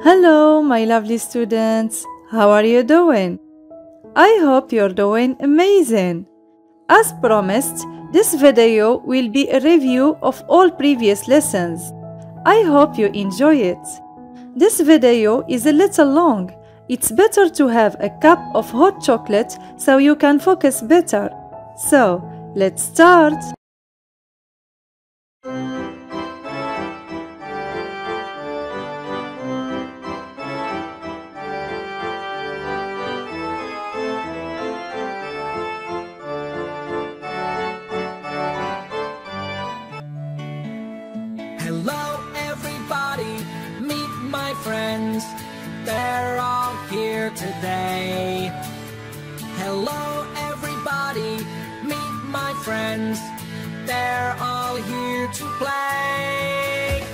Hello, my lovely students. How are you doing? I hope you're doing amazing. As promised, this video will be a review of all previous lessons. I hope you enjoy it. This video is a little long. It's better to have a cup of hot chocolate so you can focus better. So, let's start. Hello everybody, meet my friends, they're all here today. Hello everybody, meet my friends, they're all here to play.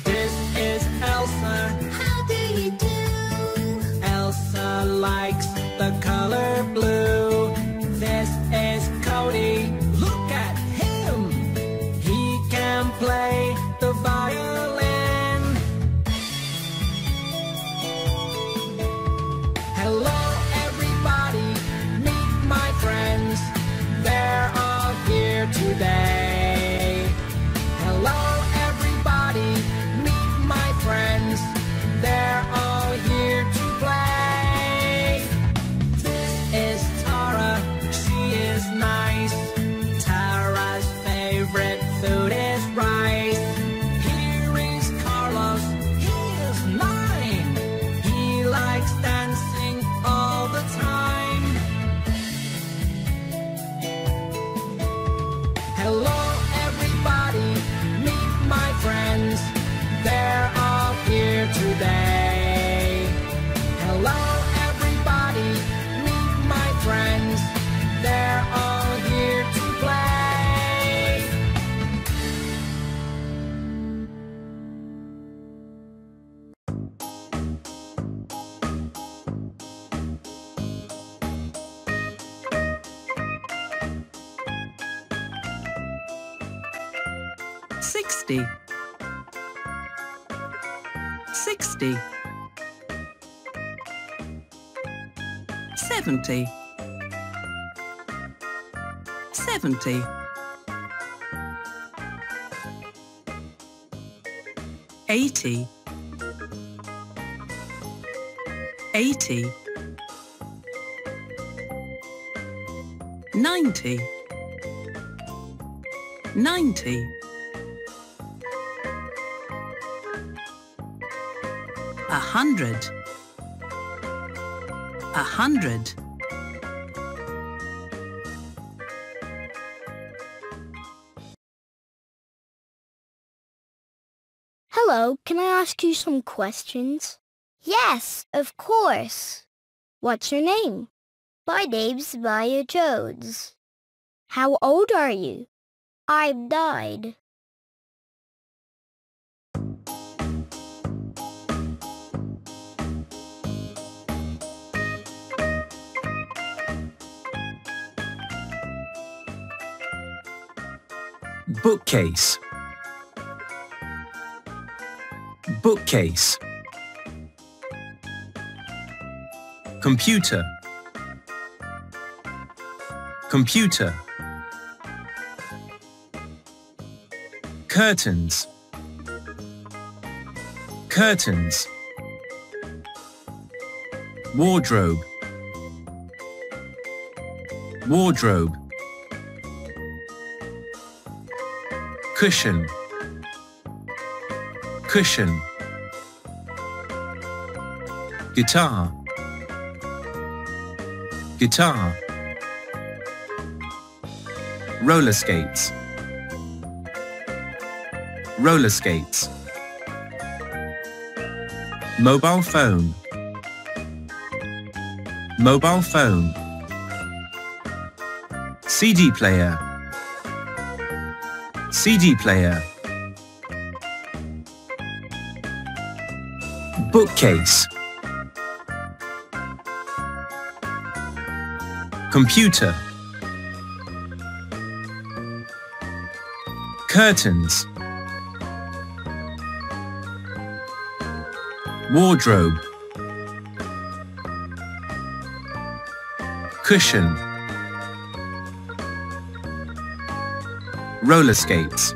This is Elsa. How do you do? Elsa likes the color blue. This is Cody. Look at him. He can play the violin. Hello everybody, meet my friends, they're all here today. Hello everybody, meet my friends, they're all here to play. This is Tara, she is nice. Tara's favorite food is rice. Here is Carlos, he is 9. He likes dancing all the time. Hello everybody, meet my friends, they're all here today. Hello everybody, meet my friends, they're all here to play. Sixty. 70. 70. 80. 80. 90. 90. 100. 100. Hello, can I ask you some questions? Yes, of course. What's your name? My name's Maya Jones. How old are you? I'm 9. Bookcase. Bookcase. Computer. Computer. Curtains. Curtains. Wardrobe. Wardrobe. Cushion. Cushion. Guitar. Guitar. Roller skates. Roller skates. Mobile phone. Mobile phone. CD player. CD player. Bookcase. Computer. Curtains. Wardrobe. Cushion. Roller skates.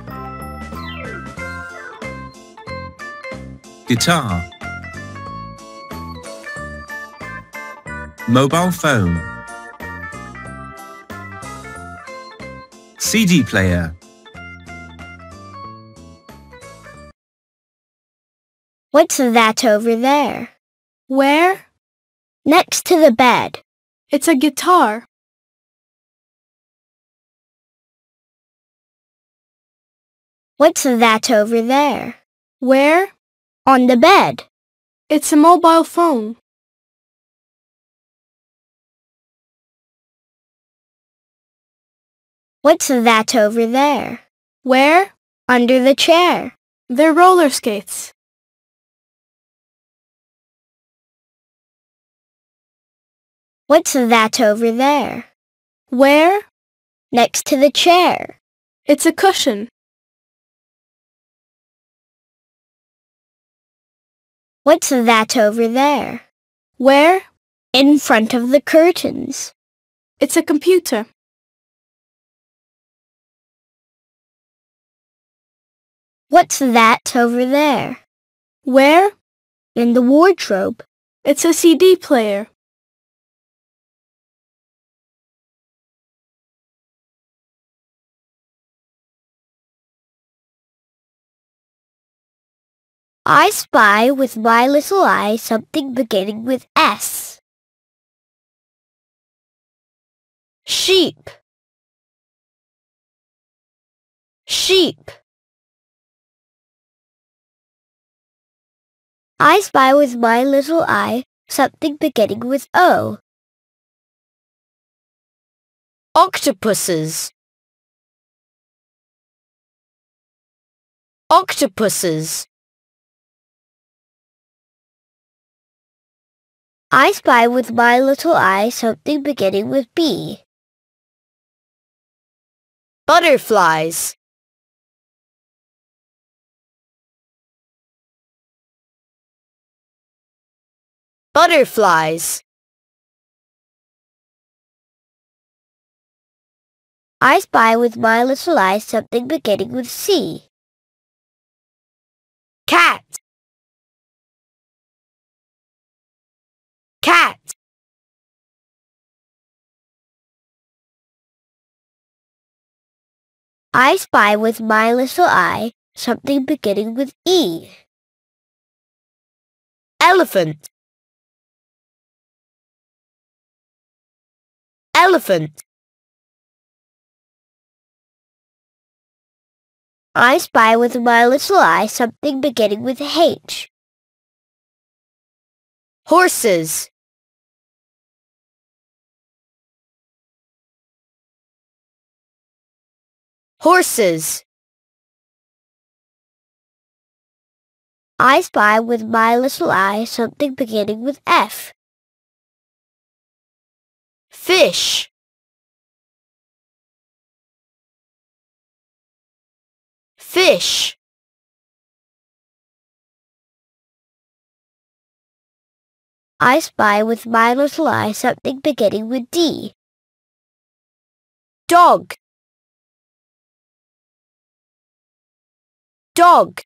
Guitar. Mobile phone. CD player. What's that over there? Where? Next to the bed. It's a guitar. What's that over there? Where? On the bed. It's a mobile phone. What's that over there? Where? Under the chair. They're roller skates. What's that over there? Where? Next to the chair. It's a cushion. What's that over there? Where? In front of the curtains. It's a computer. What's that over there? Where? In the wardrobe. It's a CD player. I spy with my little eye something beginning with S. Sheep. Sheep. I spy with my little eye something beginning with O. Octopuses. Octopuses. I spy with my little eye something beginning with B. Butterflies. Butterflies. I spy with my little eye something beginning with C. Cat. Cat. I spy with my little eye something beginning with E. Elephant. Elephant. I spy with my little eye something beginning with H. Horses. Horses. I spy with my little eye something beginning with F. Fish. Fish. I spy with my little eye something beginning with D. Dog. Dog.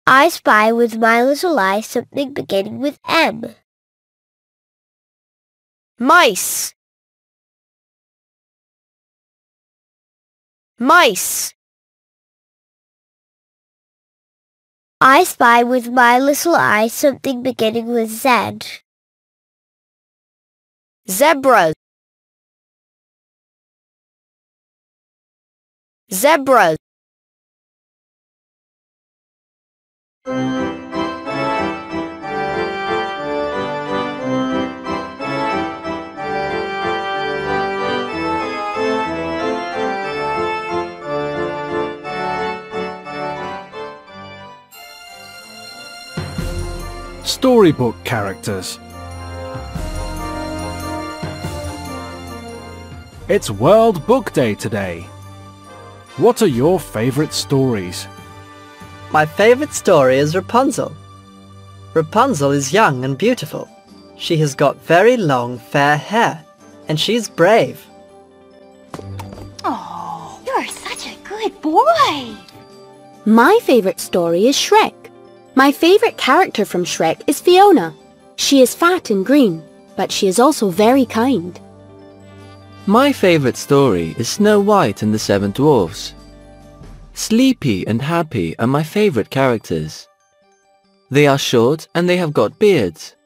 I spy with my little eye something beginning with M. Mice. Mice. I spy with my little eye something beginning with Z. Zebras. Zebras. storybook characters. It's World Book Day today. What are your favourite stories? My favourite story is Rapunzel. Rapunzel is young and beautiful. She has got very long, fair hair, and she's brave. Oh, you're such a good boy. My favourite story is Shrek. My favourite character from Shrek is Fiona. She is fat and green, but she is also very kind. My favourite story is Snow White and the Seven Dwarfs. Sleepy and Happy are my favourite characters. They are short and they have got beards.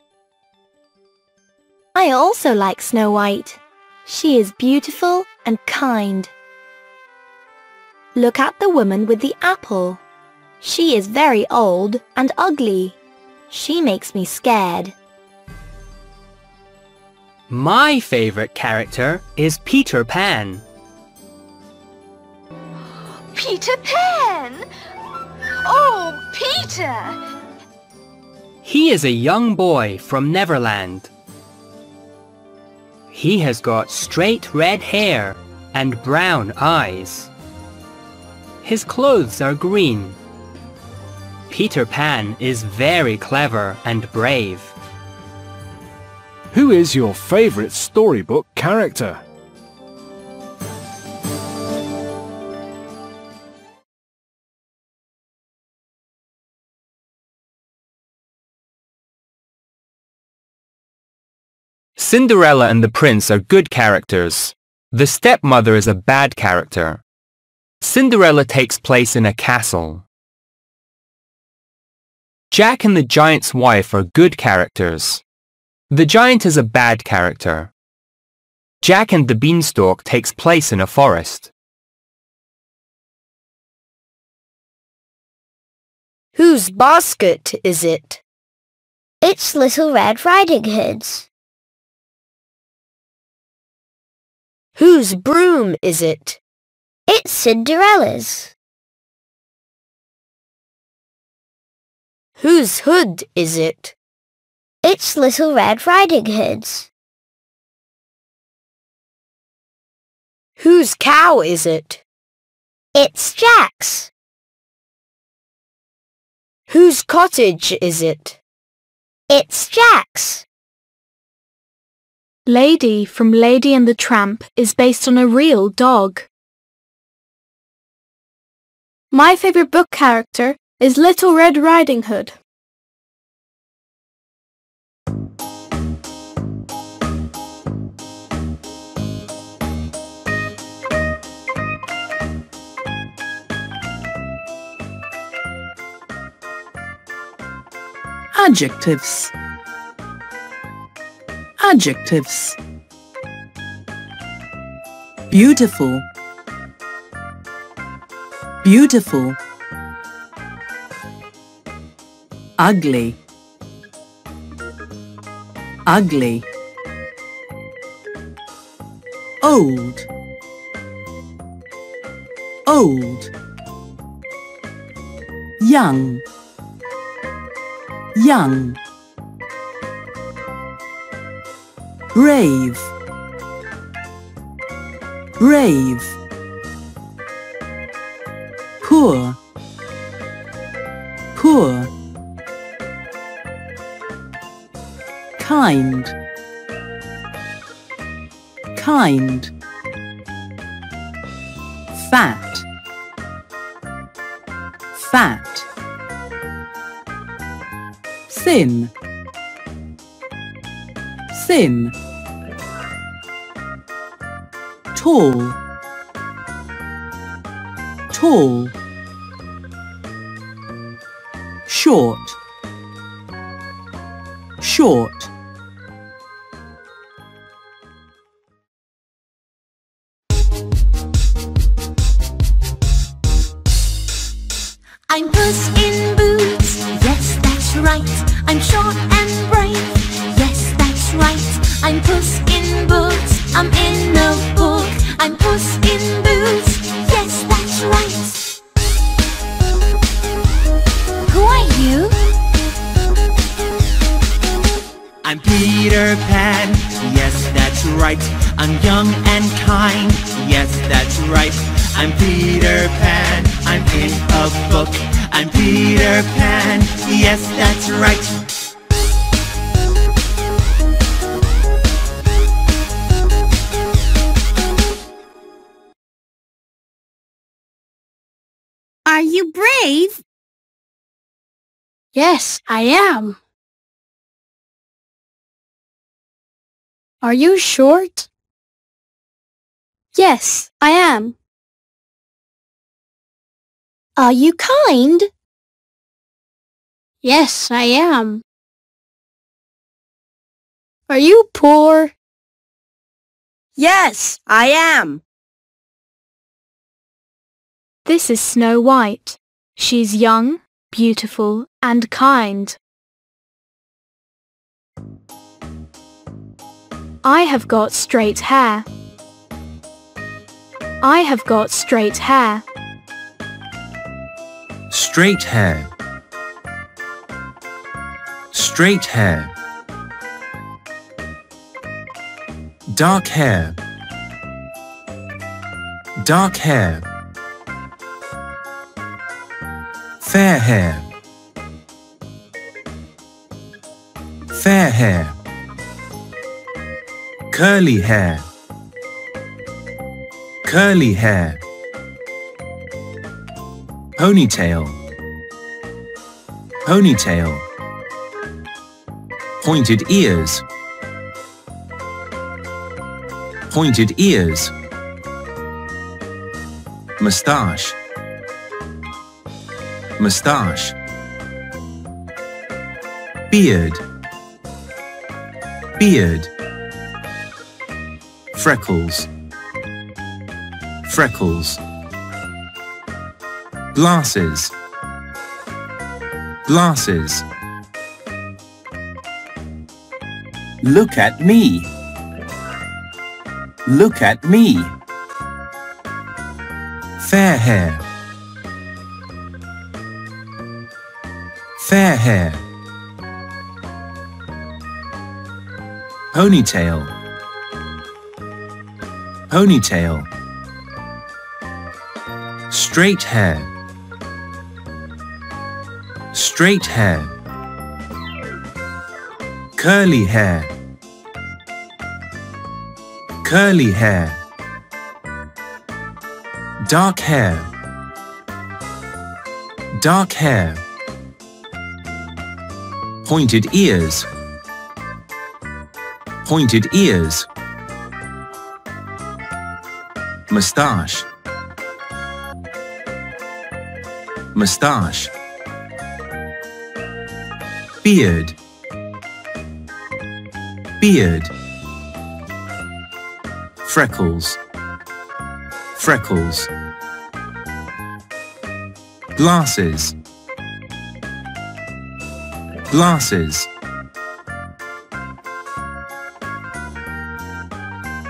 I also like Snow White. She is beautiful and kind. Look at the woman with the apple. She is very old and ugly. She makes me scared. My favorite character is Peter Pan. Peter Pan! Oh, Peter! He is a young boy from Neverland. He has got straight red hair and brown eyes. His clothes are green. Peter Pan is very clever and brave. Who is your favourite storybook character? Cinderella and the Prince are good characters. The stepmother is a bad character. Cinderella takes place in a castle. Jack and the Giant's wife are good characters. The Giant is a bad character. Jack and the Beanstalk takes place in a forest. Whose basket is it? It's Little Red Riding Hood's. Whose broom is it? It's Cinderella's. Whose hood is it? It's Little Red Riding Hood's. Whose cow is it? It's Jack's. Whose cottage is it? It's Jack's. Lady from Lady and the Tramp is based on a real dog. My favourite book character is Little Red Riding Hood. Adjectives. Adjectives. Beautiful. Beautiful. Ugly. Ugly. Old. Old. Young. Young. Brave. Brave. Poor. Poor. Kind. Kind. Fat. Fat. Thin. Thin. Tall. Tall. Short. Short. I'm Puss in Boots, yes that's right. I'm short and brave, yes that's right. I'm Puss in Boots, I'm in a book. I'm Puss in Boots, yes that's right. Who are you? Peter Pan. Yes, that's right. I'm young and kind. Yes, that's right. I'm Peter Pan. I'm in a book. I'm Peter Pan. Yes, that's right. Are you brave? Yes, I am. Are you short? Yes, I am. Are you kind? Yes, I am. Are you poor? Yes, I am. This is Snow White. She's young, beautiful, and kind. I have got straight hair. I have got straight hair. Straight hair. Straight hair. Dark hair. Dark hair. Fair hair. Fair hair. Curly hair. Curly hair. Ponytail. Ponytail. Pointed ears. Pointed ears. Moustache. Moustache. Beard. Beard. Freckles. Freckles. Glasses. Glasses. Look at me. Look at me. Fair hair. Fair hair. Ponytail. Ponytail. Straight hair. Straight hair. Curly hair. Curly hair. Dark hair. Dark hair. Pointed ears. Pointed ears. Moustache. Moustache. Beard. Beard. Freckles. Freckles. Glasses. Glasses.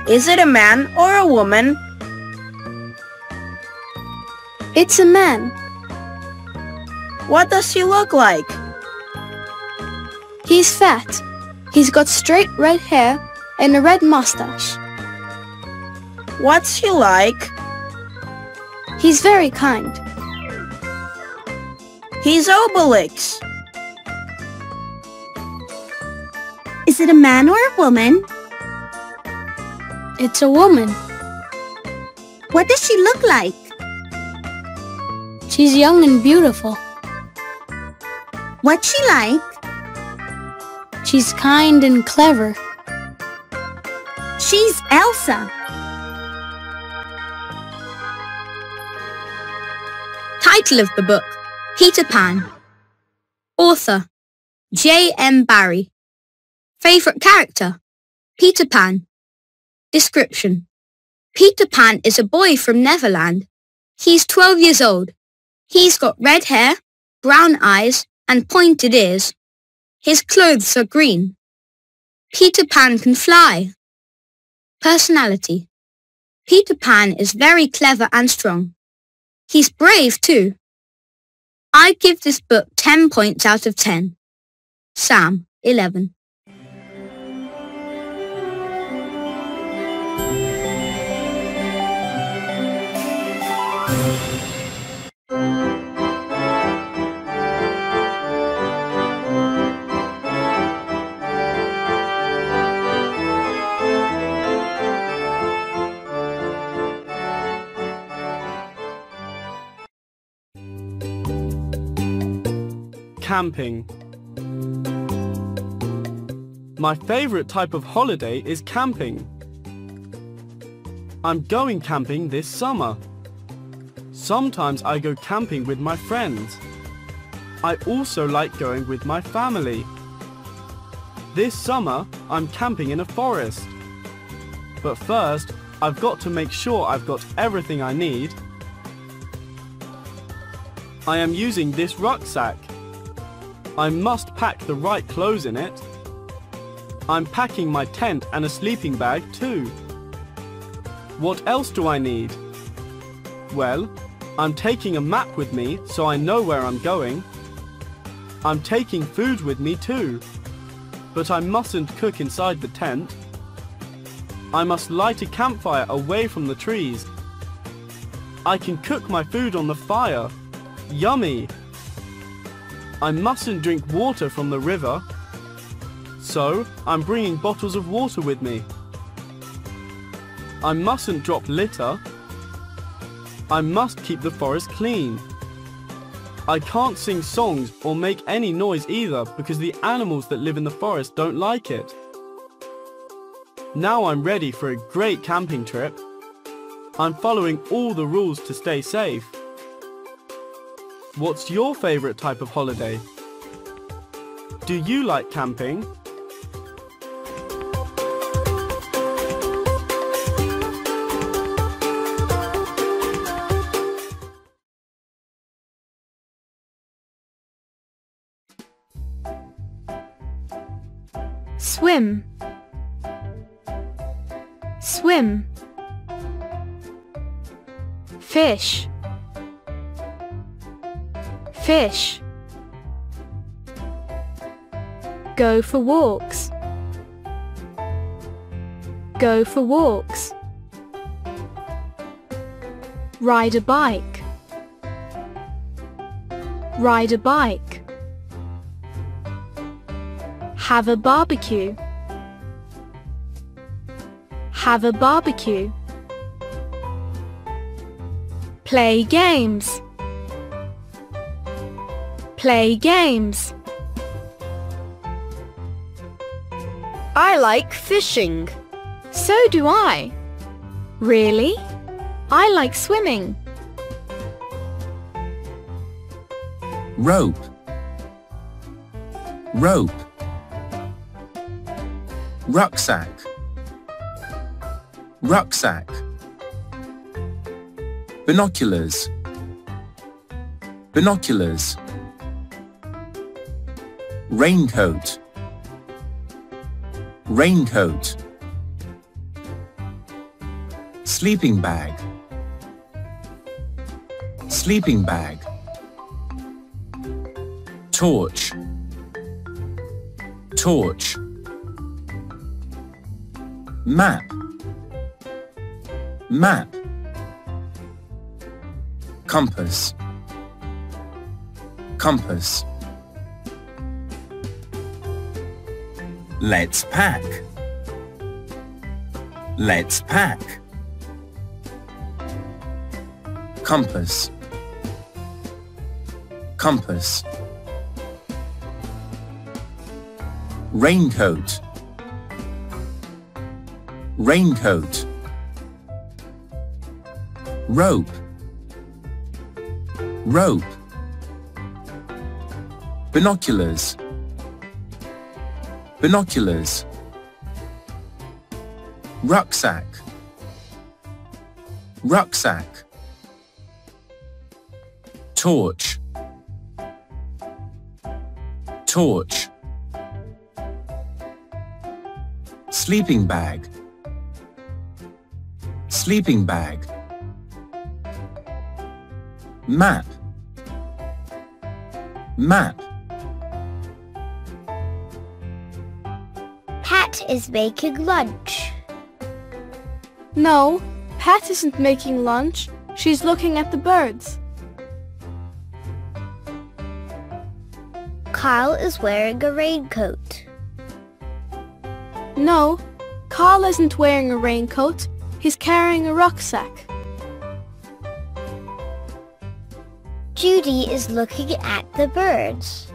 Is it a man or a woman? It's a man. What does he look like? He's fat. He's got straight red hair and a red mustache. What's he like? He's very kind. He's Obelix. Is it a man or a woman? It's a woman. What does she look like? She's young and beautiful. What's she like? She's kind and clever. She's Elsa. Title of the book, Peter Pan. Author, J. M. Barrie. Favourite character, Peter Pan. Description. Peter Pan is a boy from Neverland. He's 12 years old. He's got red hair, brown eyes, and pointed ears. His clothes are green. Peter Pan can fly. Personality. Peter Pan is very clever and strong. He's brave too. I give this book 10 points out of 10. Sam, 11. camping. My favorite type of holiday is camping. I'm going camping this summer. Sometimes I go camping with my friends. I also like going with my family. This summer, I'm camping in a forest. But first, I've got to make sure I've got everything I need. I am using this rucksack. I must pack the right clothes in it. I'm packing my tent and a sleeping bag too. What else do I need? Well, I'm taking a map with me so I know where I'm going. I'm taking food with me too. But I mustn't cook inside the tent. I must light a campfire away from the trees. I can cook my food on the fire. Yummy! I mustn't drink water from the river. So, I'm bringing bottles of water with me. I mustn't drop litter. I must keep the forest clean. I can't sing songs or make any noise either because the animals that live in the forest don't like it. Now I'm ready for a great camping trip. I'm following all the rules to stay safe. What's your favorite type of holiday? Do you like camping? Swim. Swim. Fish. Fish. Go for walks. Go for walks. Ride a bike. Ride a bike. Have a barbecue. Have a barbecue. Play games. Play games. I like fishing. So do I. Really? I like swimming. Rope. Rope. Rucksack. Rucksack. Binoculars. Binoculars. Raincoat. Raincoat. Sleeping bag. Sleeping bag. Torch. Torch. Map. Map. Compass. Compass. Let's pack. Let's pack. Compass. Compass. Raincoat. Raincoat. Rope. Rope. Binoculars. Binoculars. Rucksack. Rucksack. Torch. Torch. Sleeping bag. Sleeping bag. Map. Map. Pat is making lunch. No, Pat isn't making lunch. She's looking at the birds. Carl is wearing a raincoat. No, Carl isn't wearing a raincoat. He's carrying a rucksack. Judy is looking at the birds.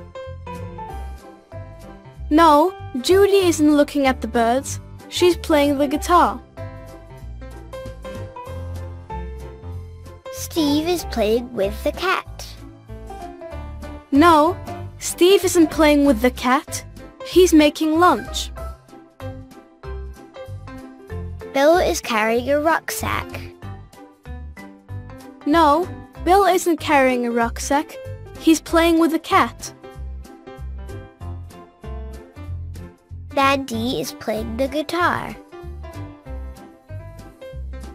No, Judy isn't looking at the birds. She's playing the guitar. Steve is playing with the cat. No, Steve isn't playing with the cat. He's making lunch. Bill is carrying a rucksack. No, Bill isn't carrying a rucksack. He's playing with the cat. Mandy is playing the guitar.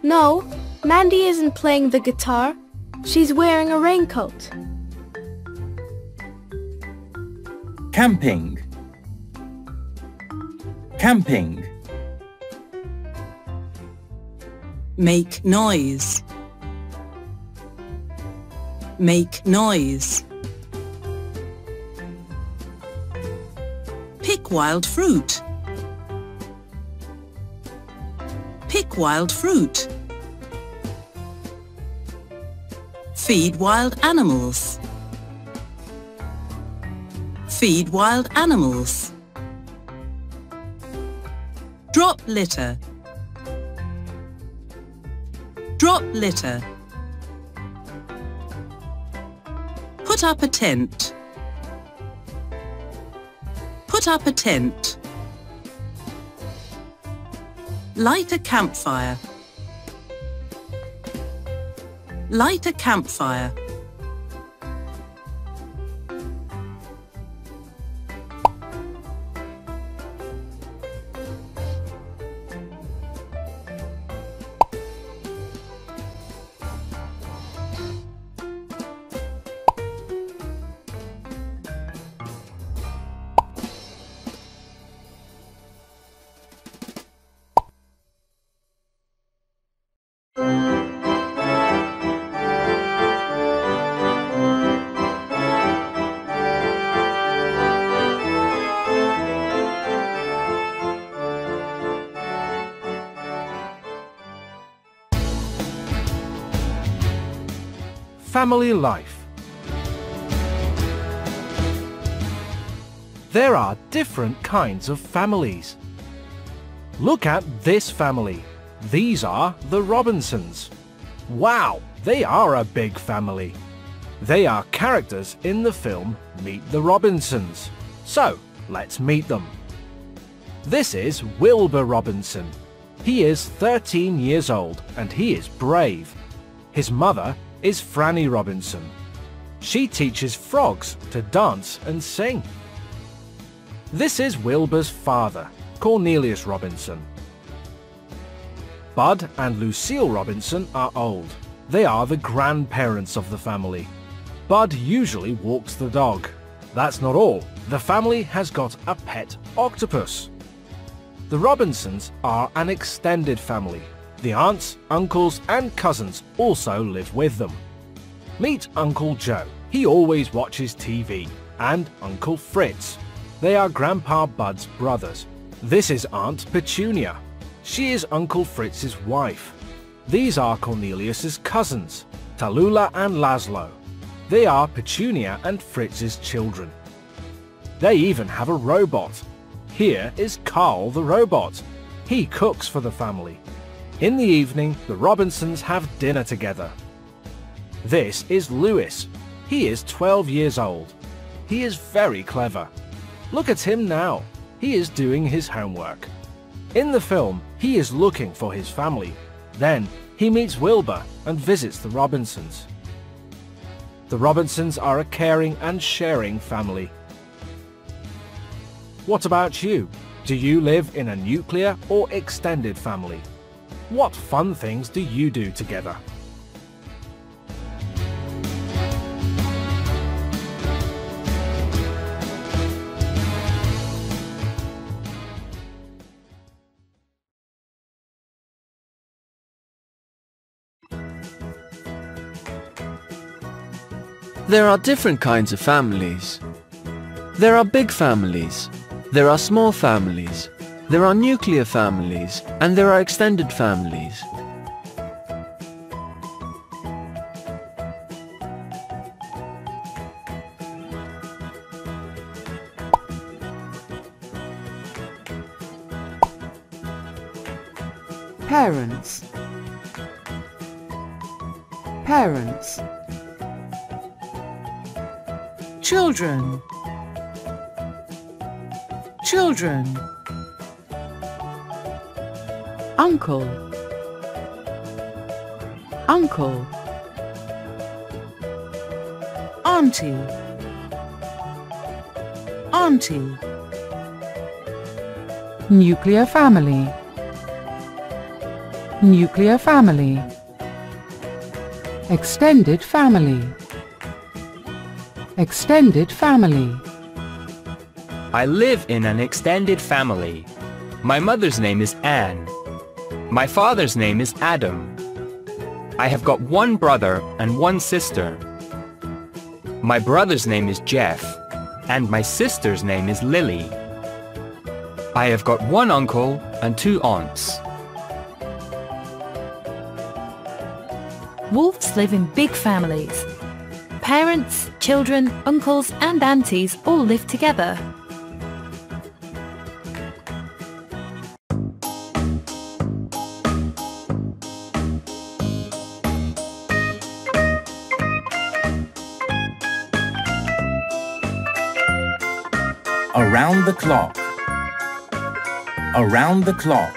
No, Mandy isn't playing the guitar. She's wearing a raincoat. Camping. Camping. Make noise. Make noise. Pick wild fruit. Pick wild fruit. Feed wild animals. Feed wild animals. Drop litter. Drop litter. Put up a tent. Put up a tent. Light a campfire. Light a campfire. Family life. There are different kinds of families. Look at this family. These are the Robinsons. Wow, they are a big family. They are characters in the film Meet the Robinsons. So, let's meet them. This is Wilbur Robinson. He is 13 years old and he is brave. His mother is Franny Robinson. She teaches frogs to dance and sing. This is Wilbur's father, Cornelius Robinson. Bud and Lucille Robinson are old. They are the grandparents of the family. Bud usually walks the dog. That's not all. The family has got a pet octopus. The Robinsons are an extended family. The aunts, uncles and cousins also live with them. Meet Uncle Joe. He always watches TV. And Uncle Fritz. They are Grandpa Bud's brothers. This is Aunt Petunia. She is Uncle Fritz's wife. These are Cornelius's cousins, Tallulah and Laszlo. They are Petunia and Fritz's children. They even have a robot. Here is Carl the robot. He cooks for the family. In the evening, the Robinsons have dinner together. This is Louis. He is 12 years old. He is very clever. Look at him now. He is doing his homework. In the film, he is looking for his family. Then, he meets Wilbur and visits the Robinsons. The Robinsons are a caring and sharing family. What about you? Do you live in a nuclear or extended family? What fun things do you do together? There are different kinds of families. There are big families. There are small families. There are nuclear families, and there are extended families. Parents. Parents. Children. Children. Uncle. Uncle. Auntie. Auntie. Nuclear family. Nuclear family. Extended family. Extended family. I live in an extended family. My mother's name is Anne. My father's name is Adam. I have got one brother and one sister. My brother's name is Jeff, and my sister's name is Lily. I have got one uncle and two aunts. Wolves live in big families. Parents, children, uncles and aunties all live together. Around the clock. Around the clock.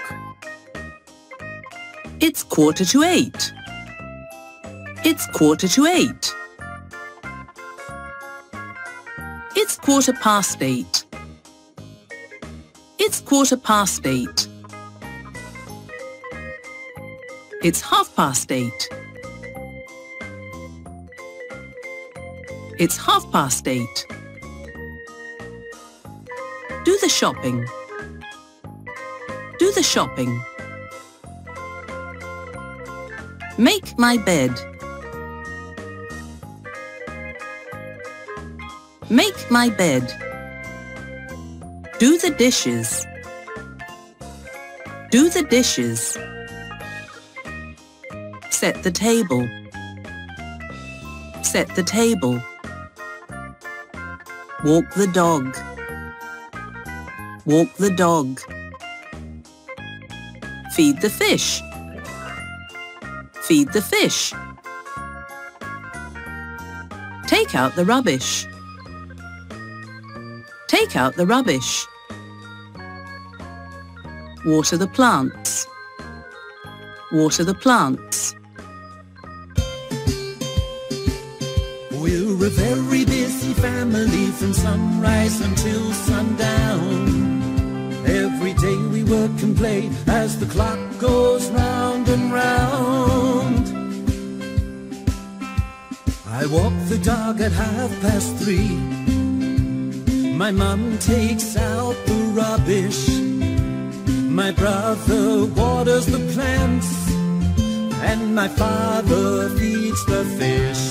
It's 7:45. It's 7:45. It's 8:15. It's 8:15. It's 8:30. It's 8:30. Do the shopping. Do the shopping. Make my bed. Make my bed. Do the dishes. Do the dishes. Set the table. Set the table. Walk the dog. Walk the dog. Feed the fish. Feed the fish. Take out the rubbish. Take out the rubbish. Water the plants. Water the plants. We're a very busy family from sunrise until sundown. Every day we work and play as the clock goes round and round. I walk the dog at 3:30. My mum takes out the rubbish. My brother waters the plants. And my father feeds the fish.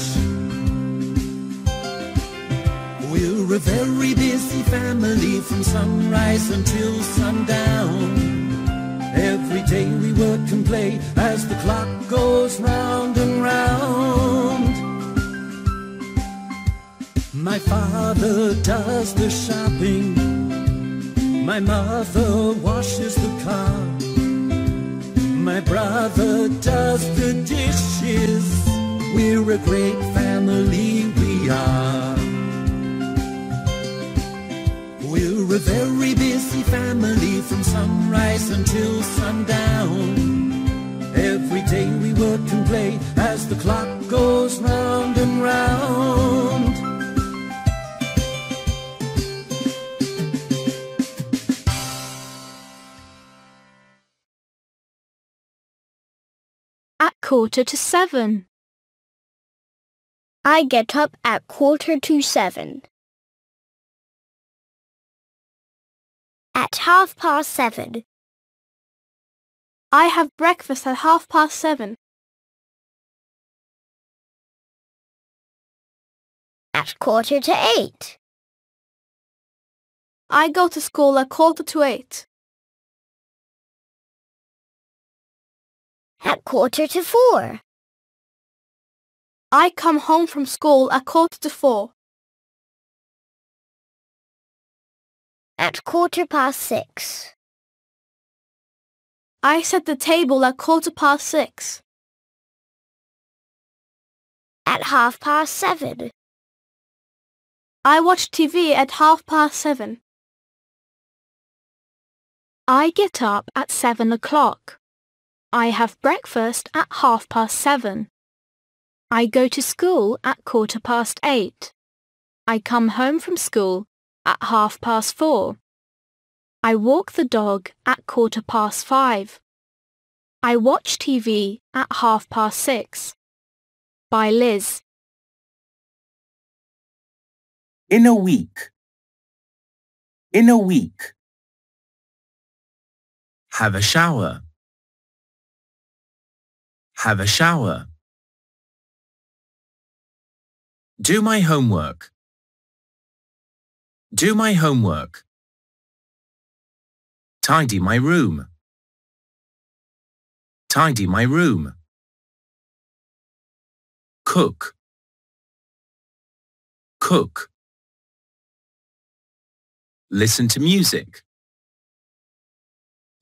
We're a very busy family from sunrise until sundown. Every day we work and play as the clock goes round and round. My father does the shopping. My mother washes the car. My brother does the dishes. We're a great family, we are. We're a very busy family from sunrise until sundown. Every day we work and play as the clock goes round and round. At 6:45. I get up at 6:45. At 7:30. I have breakfast at 7:30. At 7:45. I go to school at 7:45. At 4:45. I come home from school at 4:45. At 6:15. I set the table at 6:15. At 7:30. I watch TV at 7:30. I get up at 7 o'clock. I have breakfast at 7:30. I go to school at 8:15. I come home from school at 4:30. I walk the dog at 5:15. I watch TV at 6:30. By Liz. In a week. In a week. Have a shower. Have a shower. Do my homework. Do my homework. Tidy my room. Tidy my room. Cook. Cook. Listen to music.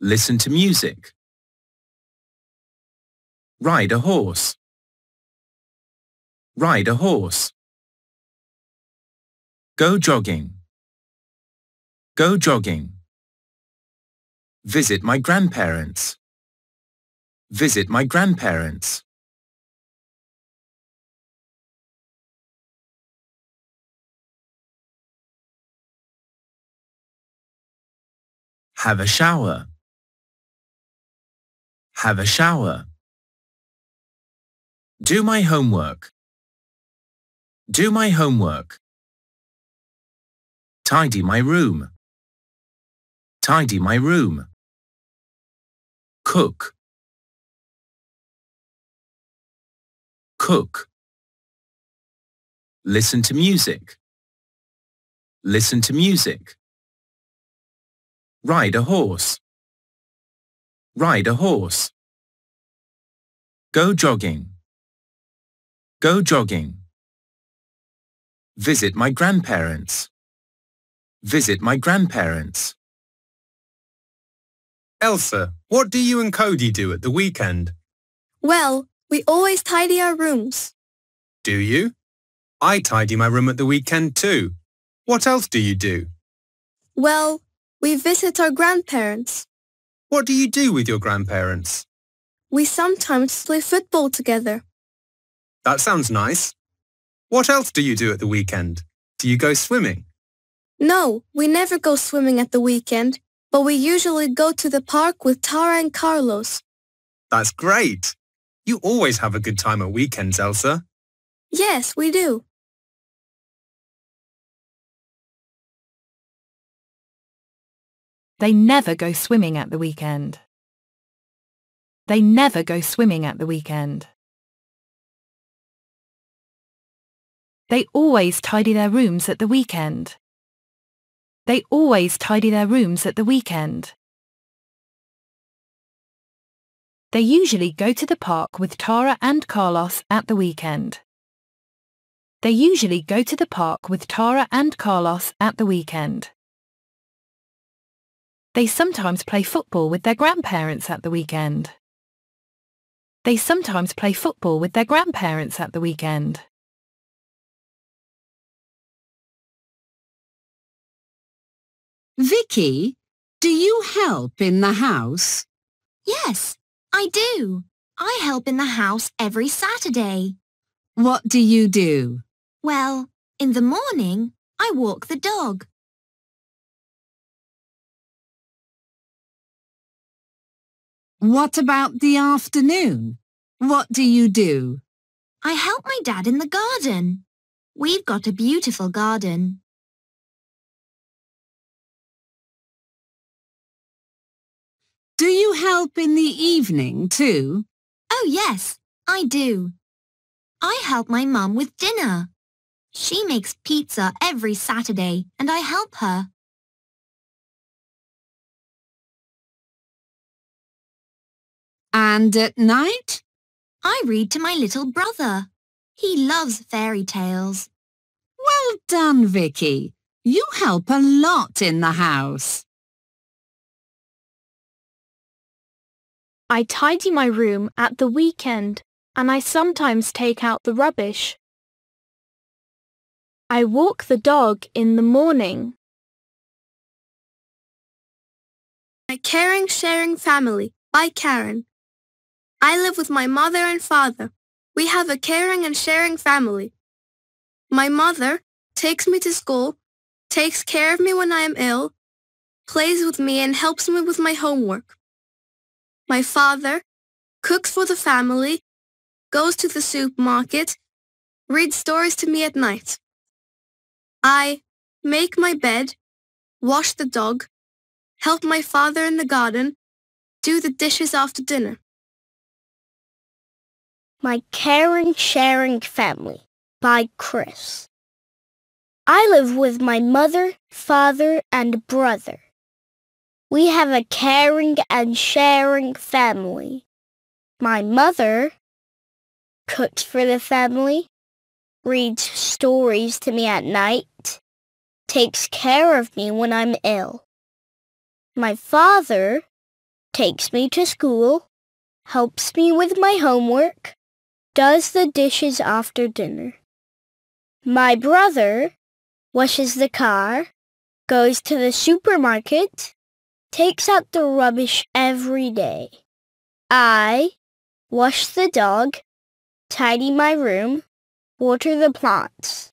Listen to music. Ride a horse. Ride a horse. Go jogging. Go jogging. Visit my grandparents. Visit my grandparents. Have a shower. Have a shower. Do my homework. Do my homework. Tidy my room. Tidy my room. Cook. Cook. Listen to music. Listen to music. Ride a horse. Ride a horse. Go jogging. Go jogging. Visit my grandparents. Visit my grandparents. Elsa, what do you and Cody do at the weekend? Well, we always tidy our rooms. Do you? I tidy my room at the weekend too. What else do you do? Well, we visit our grandparents. What do you do with your grandparents? We sometimes play football together. That sounds nice. What else do you do at the weekend? Do you go swimming? No, we never go swimming at the weekend, but we usually go to the park with Tara and Carlos. That's great. You always have a good time at weekends, Elsa. Yes, we do. They never go swimming at the weekend. They never go swimming at the weekend. They always tidy their rooms at the weekend. They always tidy their rooms at the weekend. They usually go to the park with Tara and Carlos at the weekend. They usually go to the park with Tara and Carlos at the weekend. They sometimes play football with their grandparents at the weekend. They sometimes play football with their grandparents at the weekend. Vicky, do you help in the house? Yes, I do. I help in the house every Saturday. What do you do? Well, in the morning, I walk the dog. What about the afternoon? What do you do? I help my dad in the garden. We've got a beautiful garden. Do you help in the evening too? Oh yes, I do. I help my mum with dinner. She makes pizza every Saturday and I help her. And at night? I read to my little brother. He loves fairy tales. Well done, Vicky. You help a lot in the house. I tidy my room at the weekend, and I sometimes take out the rubbish. I walk the dog in the morning. My caring, sharing family by Karen. I live with my mother and father. We have a caring and sharing family. My mother takes me to school, takes care of me when I am ill, plays with me and helps me with my homework. My father cooks for the family, goes to the supermarket, reads stories to me at night. I make my bed, wash the dog, help my father in the garden, do the dishes after dinner. My caring, sharing family by Chris. I live with my mother, father, and brother. We have a caring and sharing family. My mother cooks for the family, reads stories to me at night, takes care of me when I'm ill. My father takes me to school, helps me with my homework, does the dishes after dinner. My brother washes the car, goes to the supermarket, takes out the rubbish every day. I wash the dog, tidy my room, water the plants.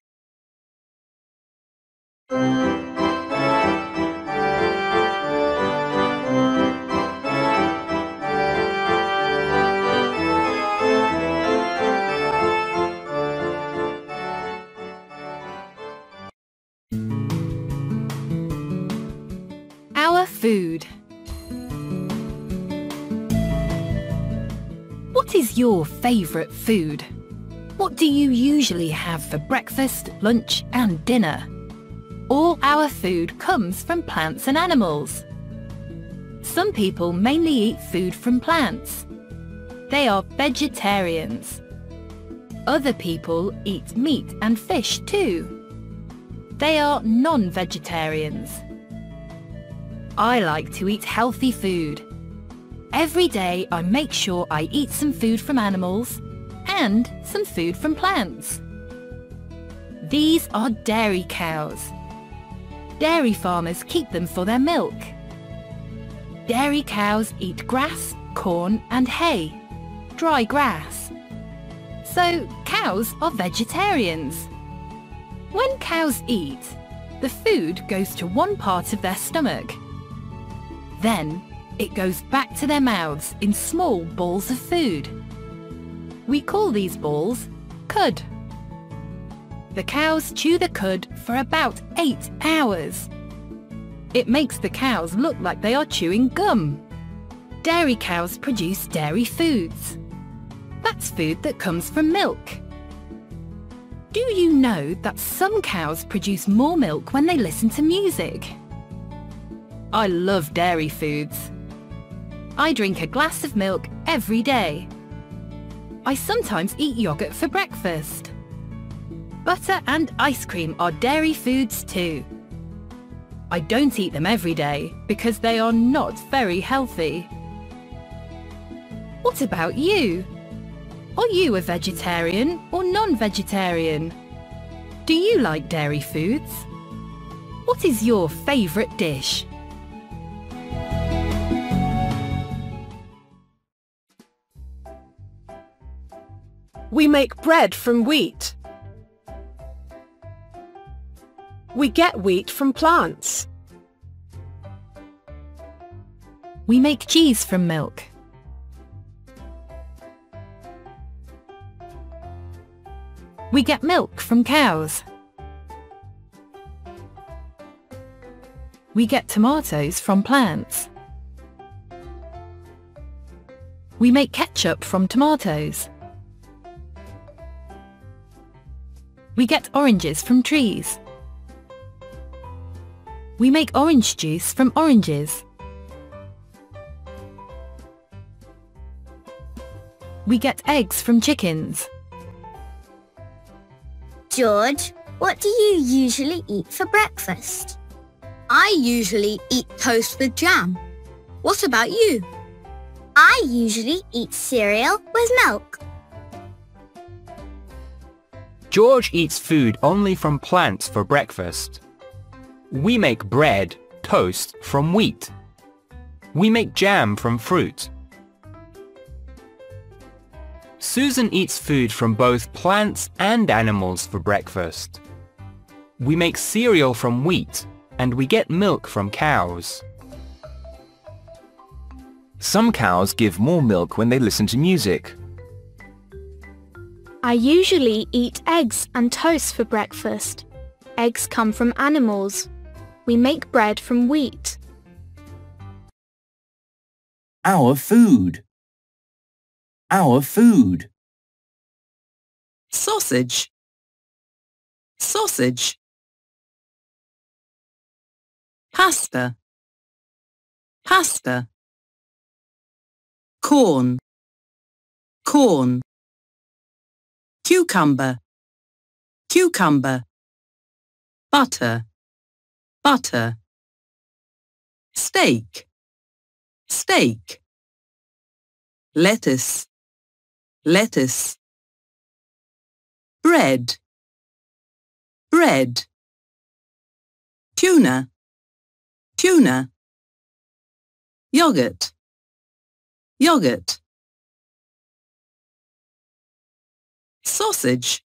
Our food. What is your favourite food? What do you usually have for breakfast, lunch and dinner? All our food comes from plants and animals. Some people mainly eat food from plants. They are vegetarians. Other people eat meat and fish too. They are non-vegetarians. I like to eat healthy food. Every day I make sure I eat some food from animals and some food from plants. These are dairy cows. Dairy farmers keep them for their milk. Dairy cows eat grass, corn and hay, dry grass. So cows are vegetarians. When cows eat, the food goes to one part of their stomach. Then it goes back to their mouths in small balls of food. We call these balls cud. The cows chew the cud for about 8 hours. It makes the cows look like they are chewing gum. Dairy cows produce dairy foods. That's food that comes from milk. Do you know that some cows produce more milk when they listen to music? I love dairy foods. I drink a glass of milk every day. I sometimes eat yogurt for breakfast. Butter and ice cream are dairy foods too. I don't eat them every day because they are not very healthy. What about you? Are you a vegetarian or non-vegetarian? Do you like dairy foods? What is your favourite dish? We make bread from wheat. We get wheat from plants. We make cheese from milk. We get milk from cows. We get tomatoes from plants. We make ketchup from tomatoes. We get oranges from trees. We make orange juice from oranges. We get eggs from chickens. George, what do you usually eat for breakfast? I usually eat toast with jam. What about you? I usually eat cereal with milk. George eats food only from plants for breakfast. We make bread, toast, from wheat. We make jam from fruit. Susan eats food from both plants and animals for breakfast. We make cereal from wheat, and we get milk from cows. Some cows give more milk when they listen to music. I usually eat eggs and toast for breakfast. Eggs come from animals. We make bread from wheat. Our food. Our food. Sausage. Sausage. Pasta. Pasta. Corn. Corn. Cucumber. Cucumber. Butter. Butter. Steak. Steak. Lettuce. Lettuce. Bread. Bread. Tuna. Tuna. Yogurt. Yogurt. Sausage.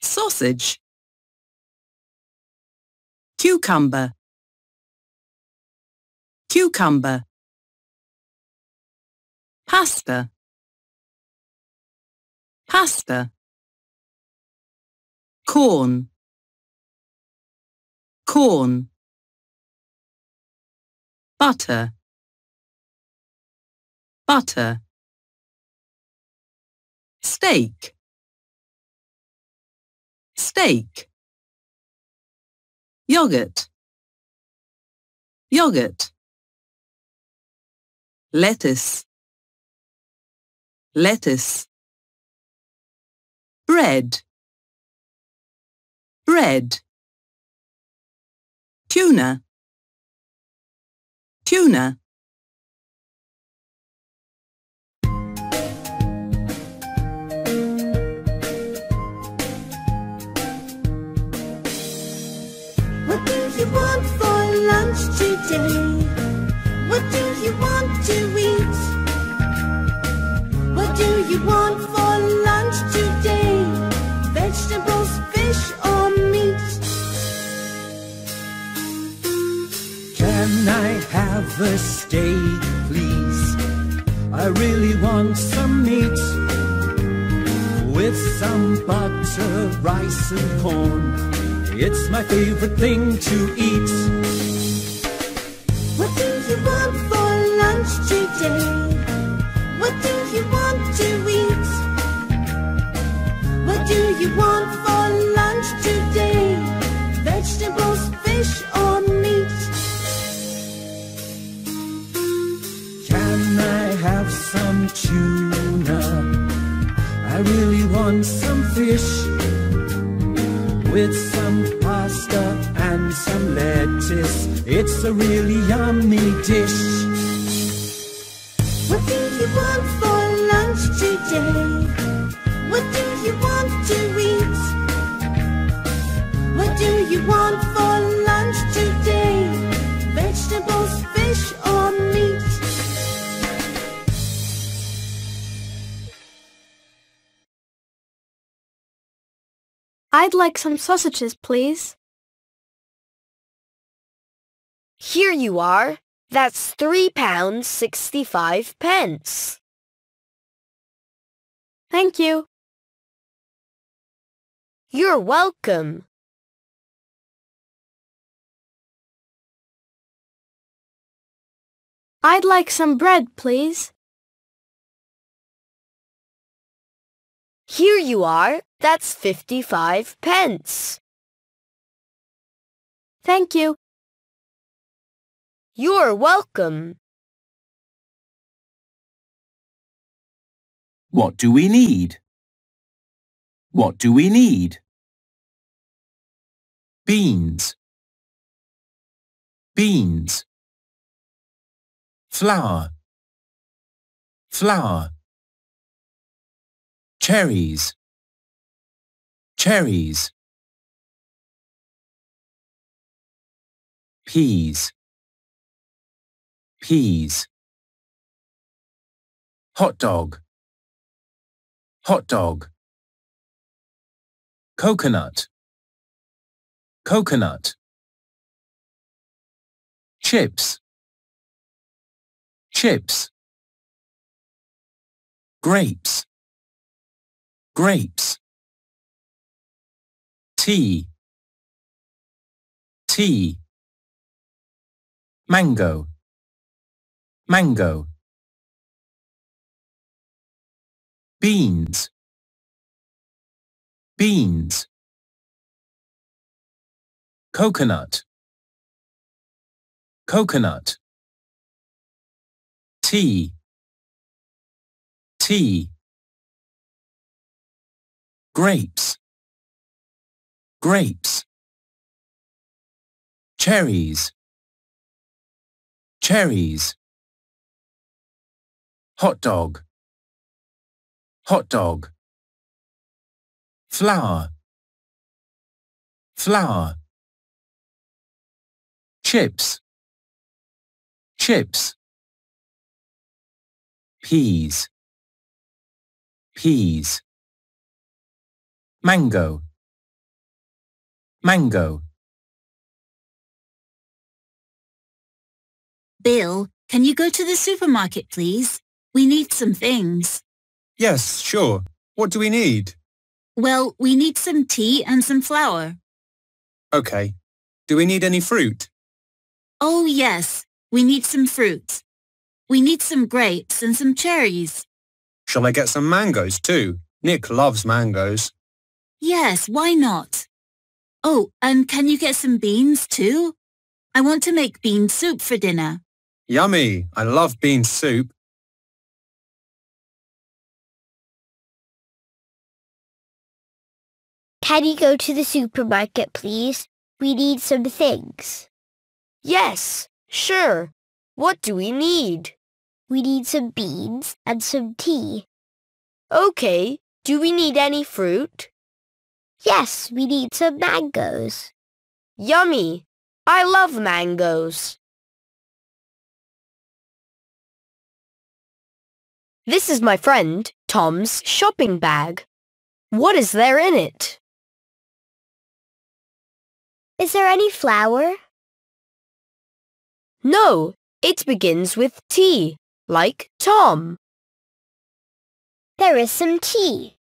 Sausage. Cucumber. Cucumber. Pasta. Pasta. Corn. Corn. Butter. Butter. Steak. Steak. Yogurt. Yogurt. Lettuce. Lettuce. Bread. Bread. Tuna. Tuna. What do you want for lunch today? What do you want to eat? What do you want for lunch today? Vegetables, fish or meat? Can I have a steak, please? I really want some meat with some butter, rice and corn. It's my favorite thing to eat. What do you want for lunch today? What do you want to eat? What do you want for lunch today? Vegetables, fish or meat? Can I have some tuna? I really want some fish with some pasta and some lettuce. It's a really yummy dish. What do you want for lunch today? What do you want to eat? What do you want for lunch today? Vegetables, fish or meat? I'd like some sausages, please. Here you are. That's £3.65. Thank you. You're welcome. I'd like some bread, please. Here you are. That's 55p. Thank you. You're welcome. What do we need? What do we need? Beans. Beans. flower, flower. Cherries, cherries. Peas, peas. Hot dog, hot dog. Coconut, coconut. Chips, chips. Grapes, grapes. Tea, tea. Mango, mango. Beans, beans. Coconut, coconut. Tea, tea. Grapes, grapes. Cherries, cherries. Hot dog, hot dog. Flower, flower. Chips, chips. Peas, peas. Mango, mango. Bill, can you go to the supermarket, please? We need some things. Yes, sure. What do we need? Well, we need some tea and some flour. Okay. Do we need any fruit? Oh, yes. We need some fruit. We need some grapes and some cherries. Shall I get some mangoes too? Nick loves mangoes. Yes, why not? Oh, and can you get some beans too? I want to make bean soup for dinner. Yummy! I love bean soup. Can you go to the supermarket, please? We need some things. Yes, sure. What do we need? We need some beans and some tea. Okay. Do we need any fruit? Yes, we need some mangoes. Yummy! I love mangoes. This is my friend Tom's shopping bag. What is there in it? Is there any flour? No, it begins with T, like Tom. There is some tea.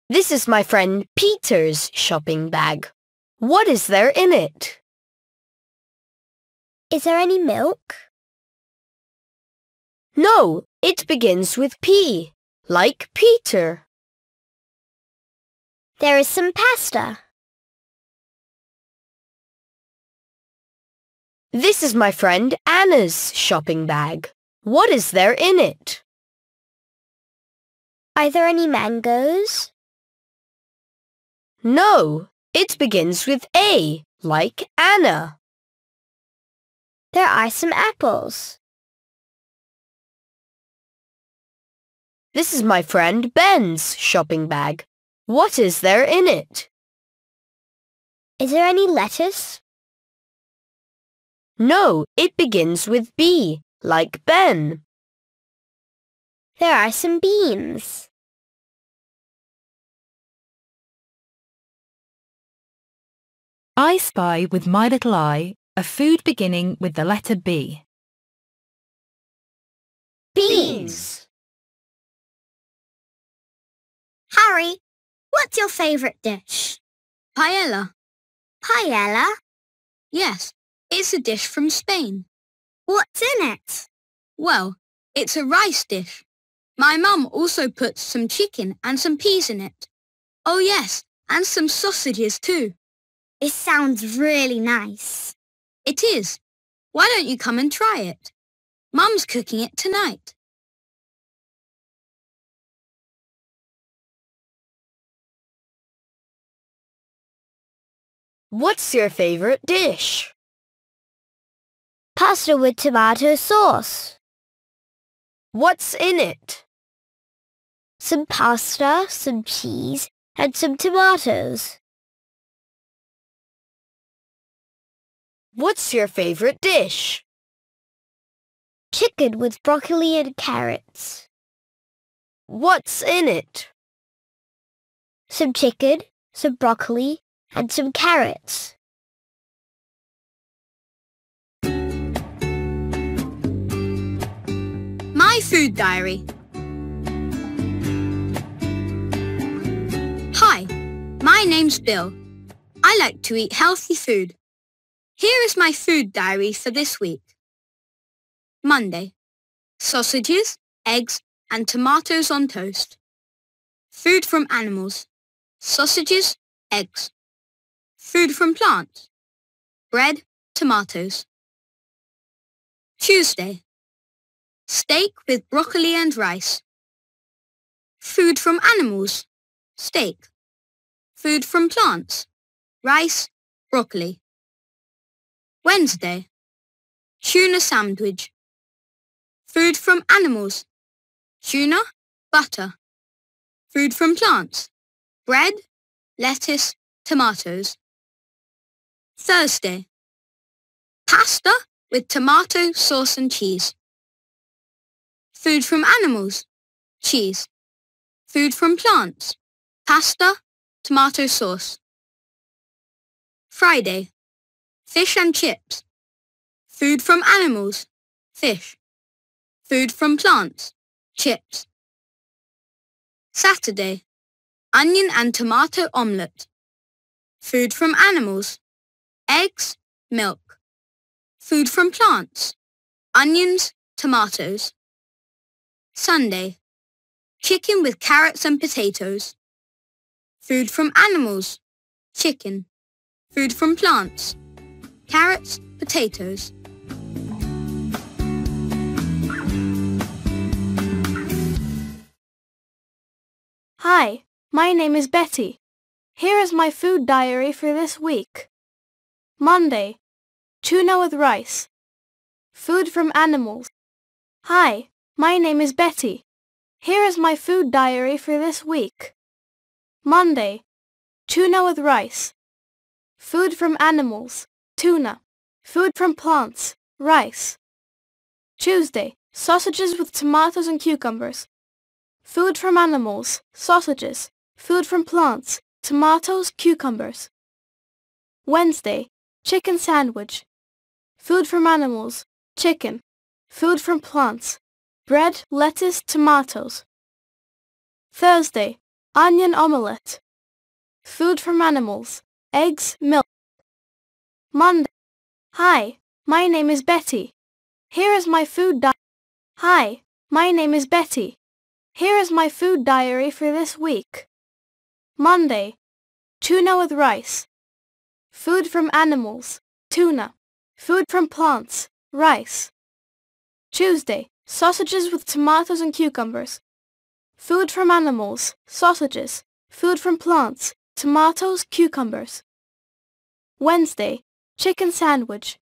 This is my friend Peter's shopping bag. What is there in it? Is there any milk? No, it begins with P, like Peter. There is some pasta. This is my friend Anna's shopping bag. What is there in it? Are there any mangoes? No, it begins with A, like Anna. There are some apples. This is my friend Ben's shopping bag. What is there in it? Is there any lettuce? No, it begins with B, like Ben. There are some beans. I spy with my little eye a food beginning with the letter B. Beans. Harry, what's your favourite dish? Paella. Paella? Yes, it's a dish from Spain. What's in it? Well, it's a rice dish. My mum also puts some chicken and some peas in it. Oh yes, and some sausages too. It sounds really nice. It is. Why don't you come and try it? Mum's cooking it tonight. What's your favorite dish? Pasta with tomato sauce. What's in it? Some pasta, some cheese, and some tomatoes. What's your favorite dish? Chicken with broccoli and carrots. What's in it? Some chicken, some broccoli, and some carrots. My food diary. Hi, my name's Bill. I like to eat healthy food. Here is my food diary for this week. Monday, sausages, eggs, and tomatoes on toast. Food from animals, sausages, eggs. Food from plants, bread, tomatoes. Tuesday, steak with broccoli and rice. Food from animals, steak. Food from plants, rice, broccoli. Wednesday, tuna sandwich. Food from animals, tuna, butter. Food from plants, bread, lettuce, tomatoes. Thursday, pasta with tomato sauce and cheese. Food from animals, cheese. Food from plants, pasta, tomato sauce. Friday, fish and chips. Food from animals, fish. Food from plants, chips. Saturday, onion and tomato omelette. Food from animals, eggs, milk. Food from plants, onions, tomatoes. Sunday, chicken with carrots and potatoes. Food from animals, chicken. Food from plants, carrots, potatoes. Hi, my name is Betty. Here is my food diary for this week. Monday, tuna with rice. Food from animals. Hi, my name is Betty. Here is my food diary for this week. Monday, tuna with rice. Food from animals, tuna. Food from plants, rice. Tuesday, sausages with tomatoes and cucumbers. Food from animals, sausages. Food from plants, tomatoes, cucumbers. Wednesday, chicken sandwich. Food from animals, chicken. Food from plants, bread, lettuce, tomatoes. Thursday, onion omelette. Food from animals, eggs, milk. Monday. Hi, my name is Betty. Here is my food diary. Hi, my name is Betty. Here is my food diary for this week. Monday, tuna with rice. Food from animals, tuna. Food from plants, rice. Tuesday, sausages with tomatoes and cucumbers. Food from animals, sausages. Food from plants, tomatoes, cucumbers. Wednesday, chicken sandwich.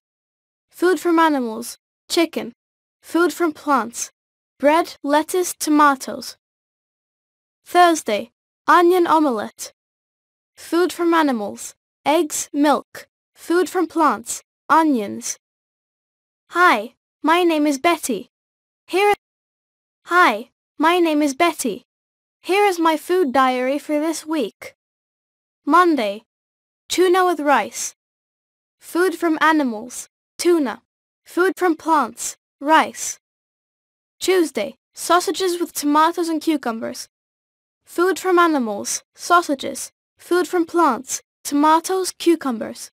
Food from animals, chicken. Food from plants, bread, lettuce, tomatoes. Thursday, onion omelette. Food from animals, eggs, milk. Food from plants, onions. Hi, my name is Betty. Hi, my name is Betty. Here is my food diary for this week. Monday, tuna with rice. Food from animals, tuna. Food from plants, rice. Tuesday, sausages with tomatoes and cucumbers. Food from animals, sausages. Food from plants, tomatoes, cucumbers.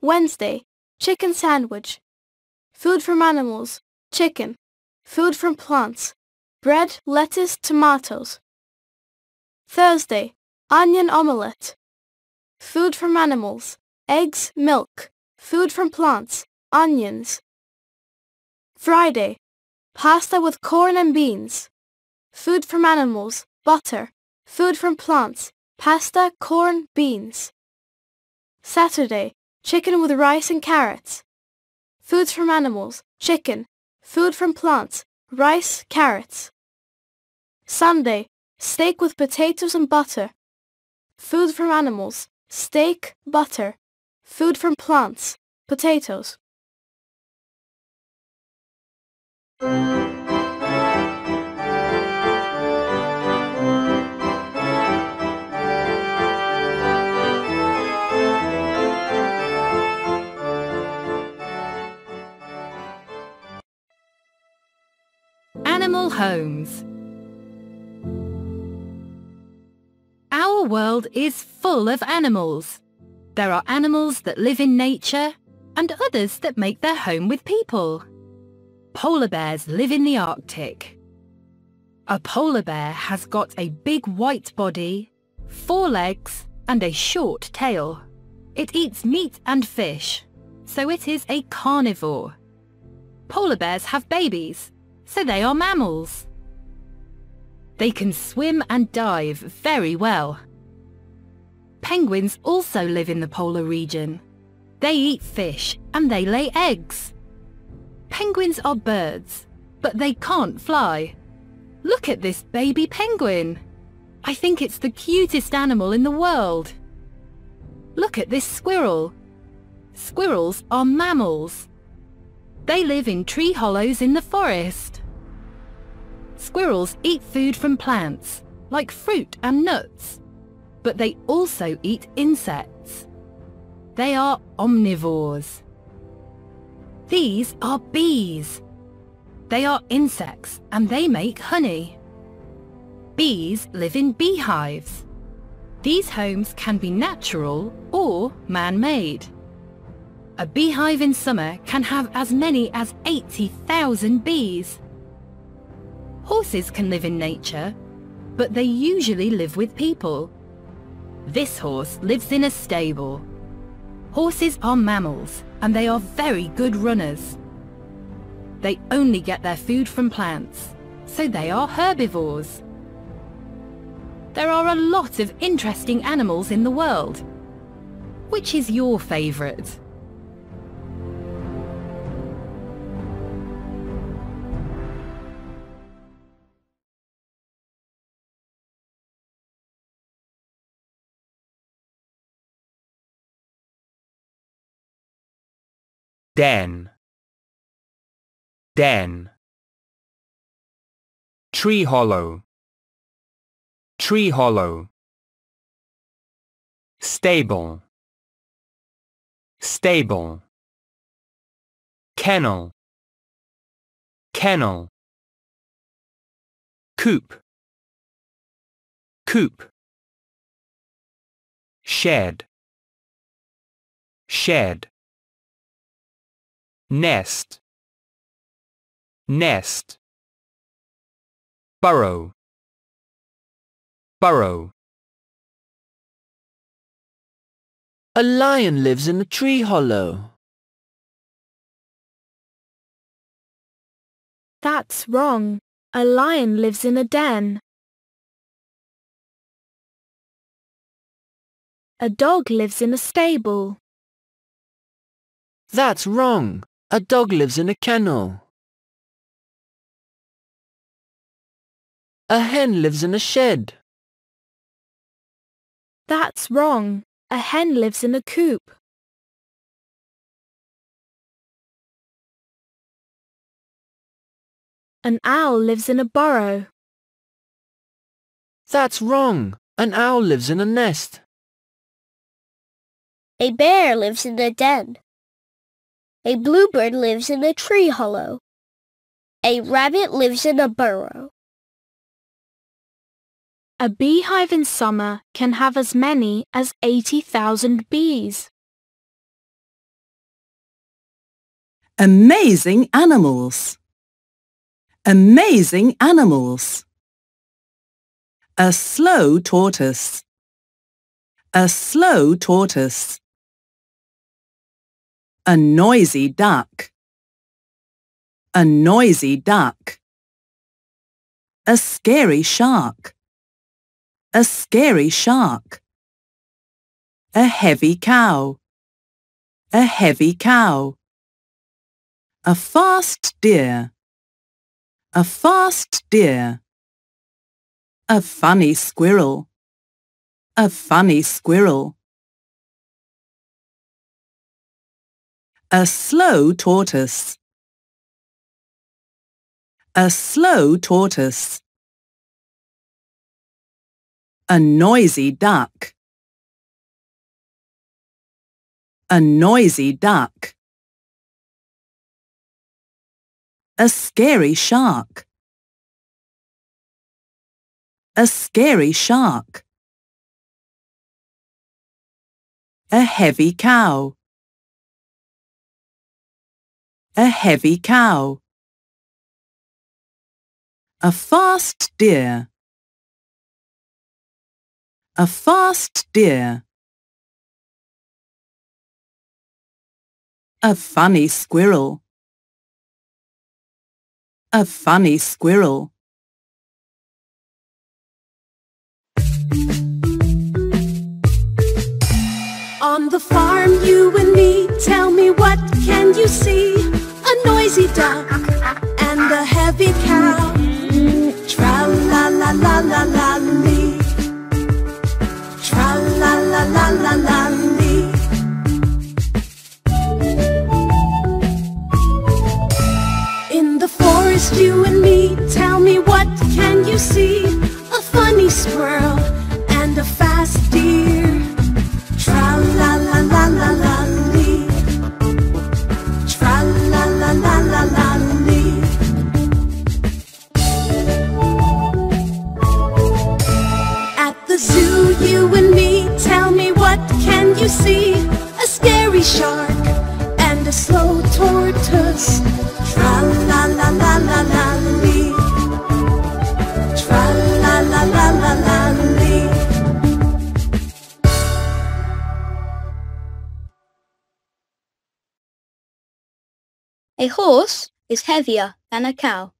Wednesday, chicken sandwich. Food from animals, chicken. Food from plants, bread, lettuce, tomatoes. Thursday, onion omelette. Food from animals, eggs, milk. Food from plants, onions. Friday, pasta with corn and beans. Food from animals, butter. Food from plants, pasta, corn, beans. Saturday, chicken with rice and carrots. Foods from animals, chicken. Food from plants, rice, carrots. Sunday, steak with potatoes and butter. Food from animals, steak, butter. Food from plants, potatoes. Animal homes. Our world is full of animals. There are animals that live in nature and others that make their home with people. Polar bears live in the Arctic. A polar bear has got a big white body, 4 legs and a short tail. It eats meat and fish, so it is a carnivore. Polar bears have babies, so they are mammals. They can swim and dive very well. Penguins also live in the polar region. They eat fish and they lay eggs. Penguins are birds, but they can't fly. Look at this baby penguin. I think it's the cutest animal in the world. Look at this squirrel. Squirrels are mammals. They live in tree hollows in the forest. Squirrels eat food from plants, like fruit and nuts, but they also eat insects. They are omnivores. These are bees. They are insects and they make honey. Bees live in beehives. These homes can be natural or man-made. A beehive in summer can have as many as 80,000 bees. Horses can live in nature, but they usually live with people. This horse lives in a stable. Horses are mammals, and they are very good runners. They only get their food from plants, so they are herbivores. There are a lot of interesting animals in the world. Which is your favourite? Den. Den. Tree hollow. Tree hollow. Stable. Stable. Kennel. Kennel. Coop. Coop. Shed. Shed. Nest. Nest. Burrow. Burrow. A lion lives in a tree hollow. That's wrong. A lion lives in a den. A dog lives in a stable. That's wrong. A dog lives in a kennel. A hen lives in a shed. That's wrong. A hen lives in a coop. An owl lives in a burrow. That's wrong. An owl lives in a nest. A bear lives in a den. A bluebird lives in a tree hollow. A rabbit lives in a burrow. A beehive in summer can have as many as 80,000 bees. Amazing animals. Amazing animals. A slow tortoise. A slow tortoise. A noisy duck. A noisy duck. A scary shark. A scary shark. A heavy cow. A heavy cow. A fast deer. A fast deer. A funny squirrel. A funny squirrel. A slow tortoise. A slow tortoise. A noisy duck. A noisy duck. A scary shark. A scary shark. A heavy cow. A heavy cow. A fast deer. A fast deer. A funny squirrel. A funny squirrel. On the farm, you and me, tell me what can you see? A noisy duck and a heavy cow. Tra-la-la-la-la-la-lee. Tra-la-la-la-la-la-lee. In the forest, you and me, tell me what can you see? A funny squirrel and a fast deer. Tra-la-la-la-la-la-lee. Tra-la-la-la-la-la-lee. At the zoo, you and me, tell me what can you see? A scary shark and a slow tortoise. Tra-la-la-la-la-la-lee. Tra-la-la-la-la-la-lee. A horse is heavier than a cow.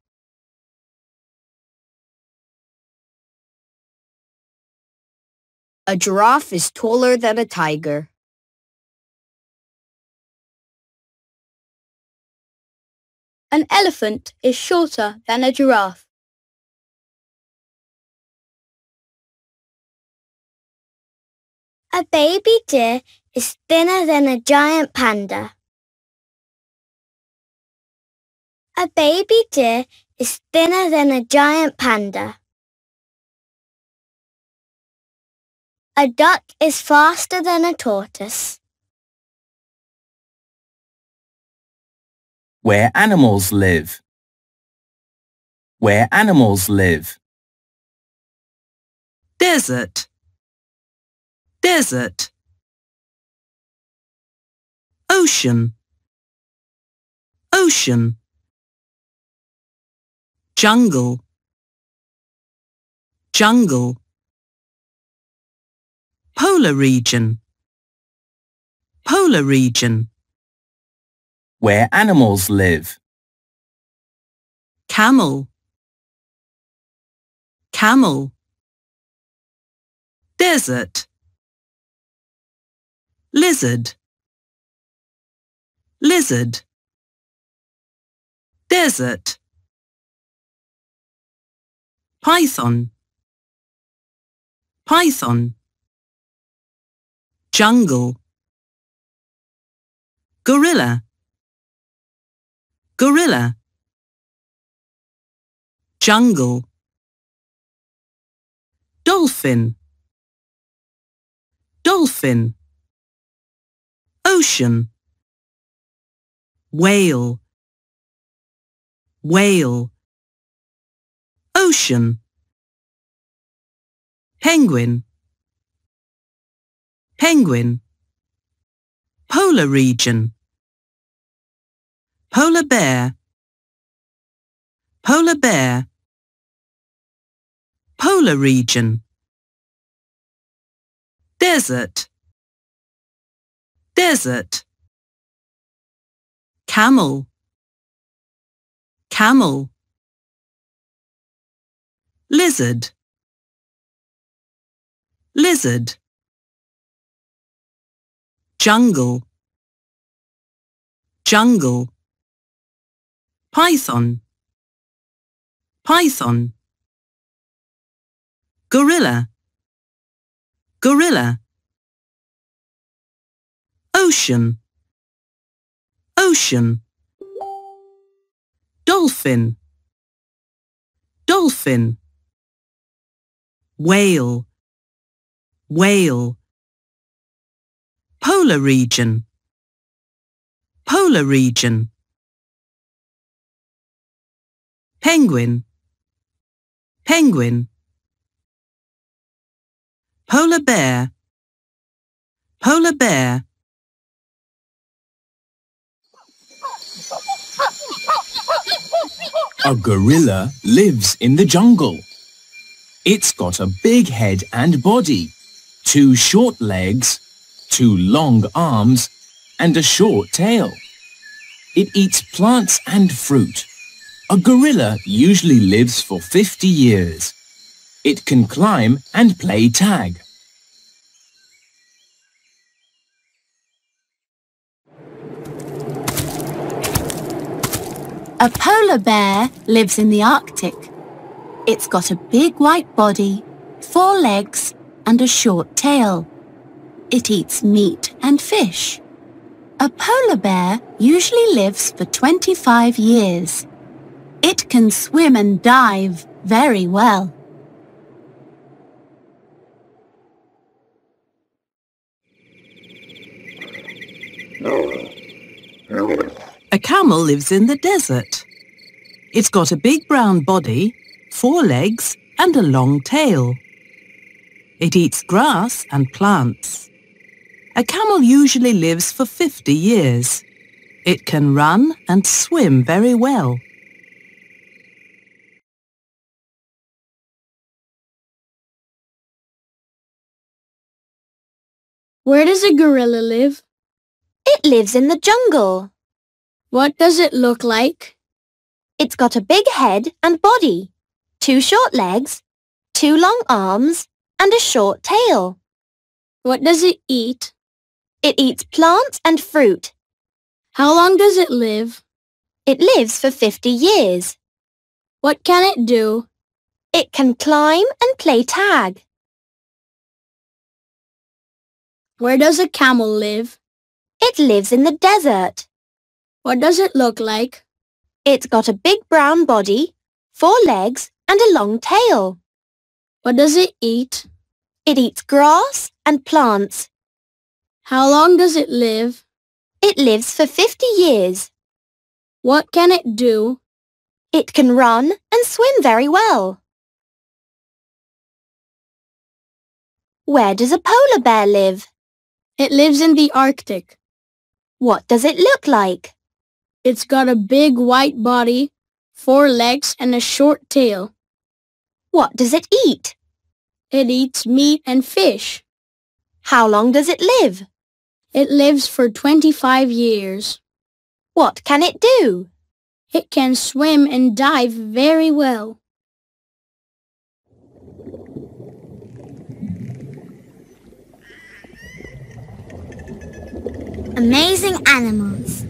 A giraffe is taller than a tiger. An elephant is shorter than a giraffe. A baby deer is thinner than a giant panda. A baby deer is thinner than a giant panda. A duck is faster than a tortoise. Where animals live. Where animals live. Desert. Desert. Ocean. Ocean. Jungle. Jungle. Polar region. Polar region. Where animals live. Camel. Camel. Desert. Lizard. Lizard. Desert. Python. Python. Jungle. Gorilla. Gorilla. Jungle. Dolphin. Dolphin. Ocean. Whale. Whale. Ocean. Penguin. Penguin. Polar region. Polar bear. Polar bear. Polar region. Desert. Desert. Camel. Camel. Lizard. Lizard. jungle, jungle. Python, python. Gorilla, gorilla. Ocean, ocean. Dolphin, dolphin. Whale, whale. Polar region, polar region. Penguin, penguin. Polar bear, polar bear. A gorilla lives in the jungle. It's got a big head and body, 2 short legs, 2 long arms, and a short tail. It eats plants and fruit. A gorilla usually lives for 50 years. It can climb and play tag. A polar bear lives in the Arctic. It's got a big white body, 4 legs, and a short tail. It eats meat and fish. A polar bear usually lives for 25 years. It can swim and dive very well. A camel lives in the desert. It's got a big brown body, 4 legs and a long tail. It eats grass and plants. A camel usually lives for 50 years. It can run and swim very well. Where does a gorilla live? It lives in the jungle. What does it look like? It's got a big head and body, 2 short legs, 2 long arms, and a short tail. What does it eat? It eats plants and fruit. How long does it live? It lives for 50 years. What can it do? It can climb and play tag. Where does a camel live? It lives in the desert. What does it look like? It's got a big brown body, 4 legs, and a long tail. What does it eat? It eats grass and plants. How long does it live? It lives for 50 years. What can it do? It can run and swim very well. Where does a polar bear live? It lives in the Arctic. What does it look like? It's got a big white body, 4 legs, and a short tail. What does it eat? It eats meat and fish. How long does it live? It lives for 25 years. What can it do? It can swim and dive very well. Amazing Animals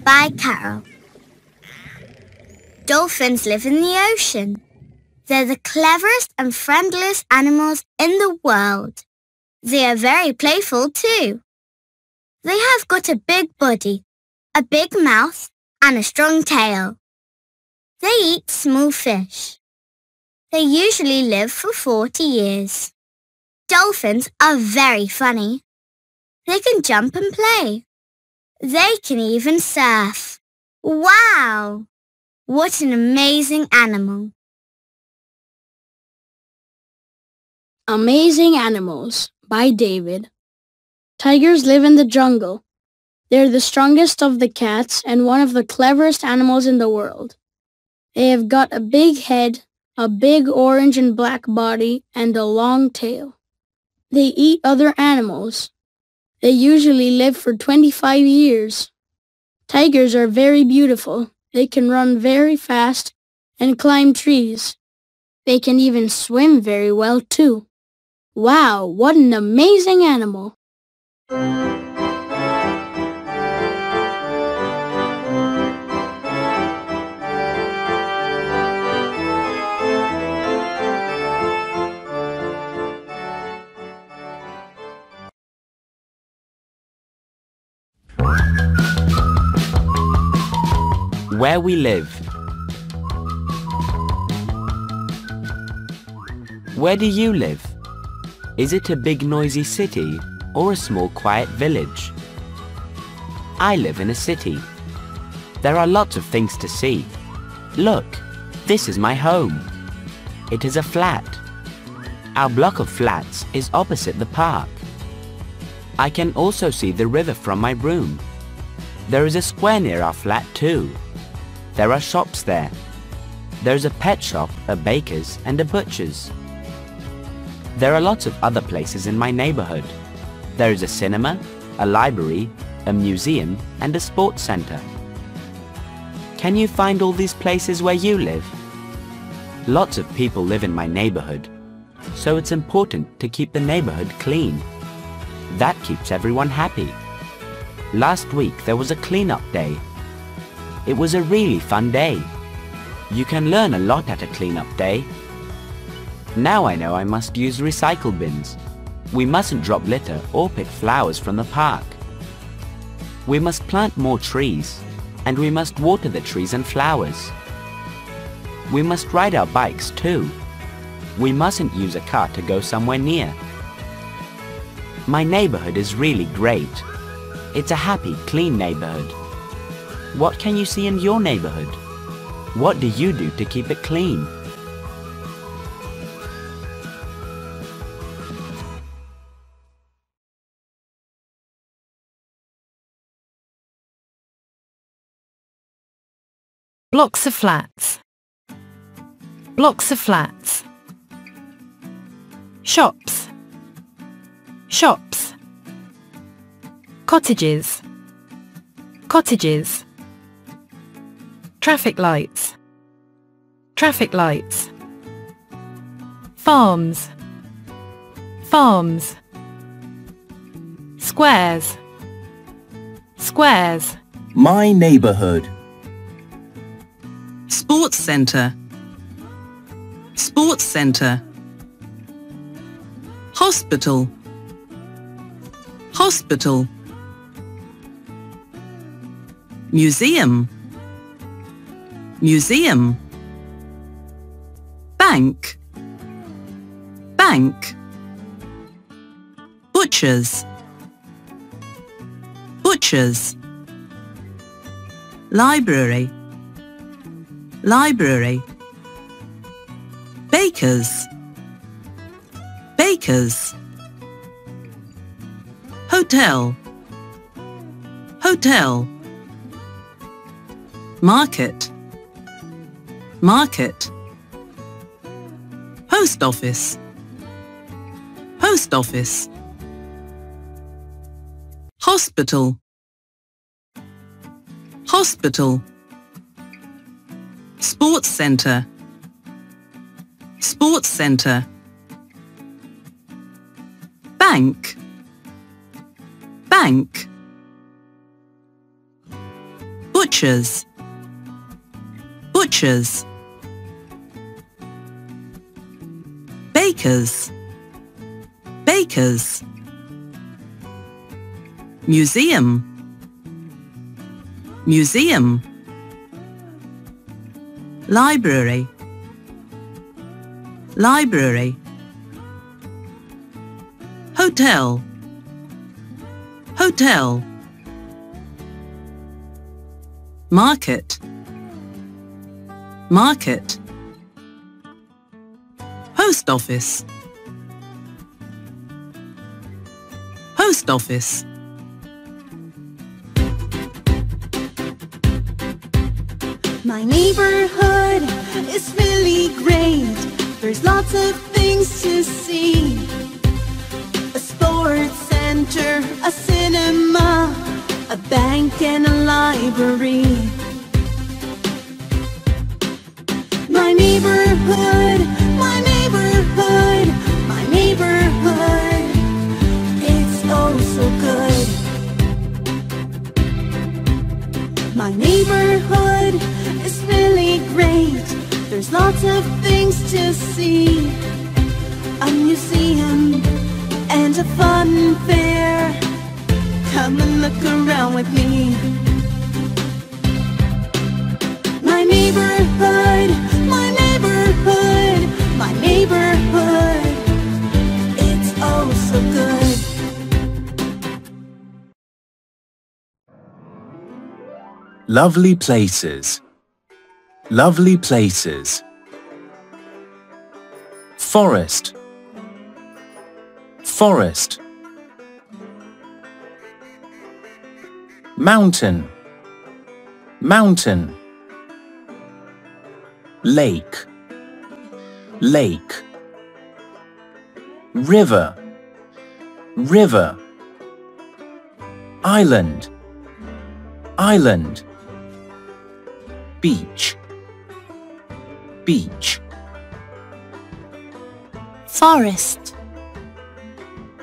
by Carol. Dolphins live in the ocean. They're the cleverest and friendliest animals in the world. They are very playful too. They have got a big body, a big mouth, and a strong tail. They eat small fish. They usually live for 40 years. Dolphins are very funny. They can jump and play. They can even surf. Wow! What an amazing animal. Amazing Animals by David. Tigers live in the jungle. They're the strongest of the cats and one of the cleverest animals in the world. They have got a big head, a big orange and black body, and a long tail. They eat other animals. They usually live for 25 years. Tigers are very beautiful. They can run very fast and climb trees. They can even swim very well too. Wow, what an amazing animal! Where we live. Where do you live? Is it a big noisy city or a small quiet village? I live in a city. There are lots of things to see. Look, this is my home. It is a flat. Our block of flats is opposite the park. I can also see the river from my room. There is a square near our flat too. There are shops there. There's a pet shop, a baker's and a butcher's. There are lots of other places in my neighborhood. There is a cinema, a library, a museum and a sports center. Can you find all these places where you live? Lots of people live in my neighborhood, so it's important to keep the neighborhood clean. That keeps everyone happy. Last week there was a cleanup day. It was a really fun day. You can learn a lot at a cleanup day. Now I know I must use recycle bins. We mustn't drop litter or pick flowers from the park. We must plant more trees, and we must water the trees and flowers. We must ride our bikes too. We mustn't use a car to go somewhere near. My neighborhood is really great. It's a happy, clean neighborhood. What can you see in your neighborhood? What do you do to keep it clean? Blocks of flats. Blocks of flats. Shops. Shops. Cottages. Cottages. Traffic lights. Traffic lights. Farms. Farms. Squares. Squares. My neighborhood. Sports centre. Sports centre. Hospital. Hospital. Museum. Museum. Bank. Bank. Butchers. Butchers. Library. Library. Bakers. Bakers. Hotel. Hotel. Market. Market. Post office. Post office. Hospital. Hospital. Sports centre. Sports centre. Bank. Bank. Butchers. Butchers. Bakers. Bakers. Museum. Museum. Library. Library. Hotel. Hotel. Market. Market. Post office. Post office. My neighborhood is really great. There's lots of things to see. A sports center, a cinema, a bank and a library. My neighborhood, my neighborhood, my neighborhood. It's oh so good. My neighborhood is really great. There's lots of things to see. A museum and a fun fair. Come and look around with me. neighborhood, my neighborhood, my neighborhood. It's oh so good. Lovely places. Lovely places. Forest. Forest. Mountain. Mountain. Lake. Lake. River. River. Island. Island. Beach. Beach. Forest.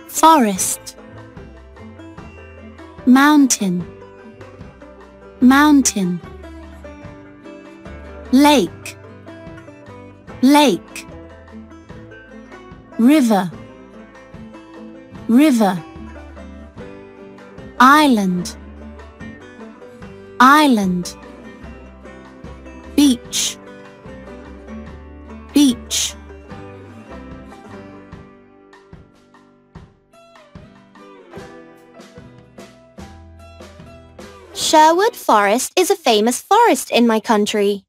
Forest. Mountain. Mountain. Lake. Lake. River. River. Island. Island. Beach. Beach. Sherwood Forest is a famous forest in my country.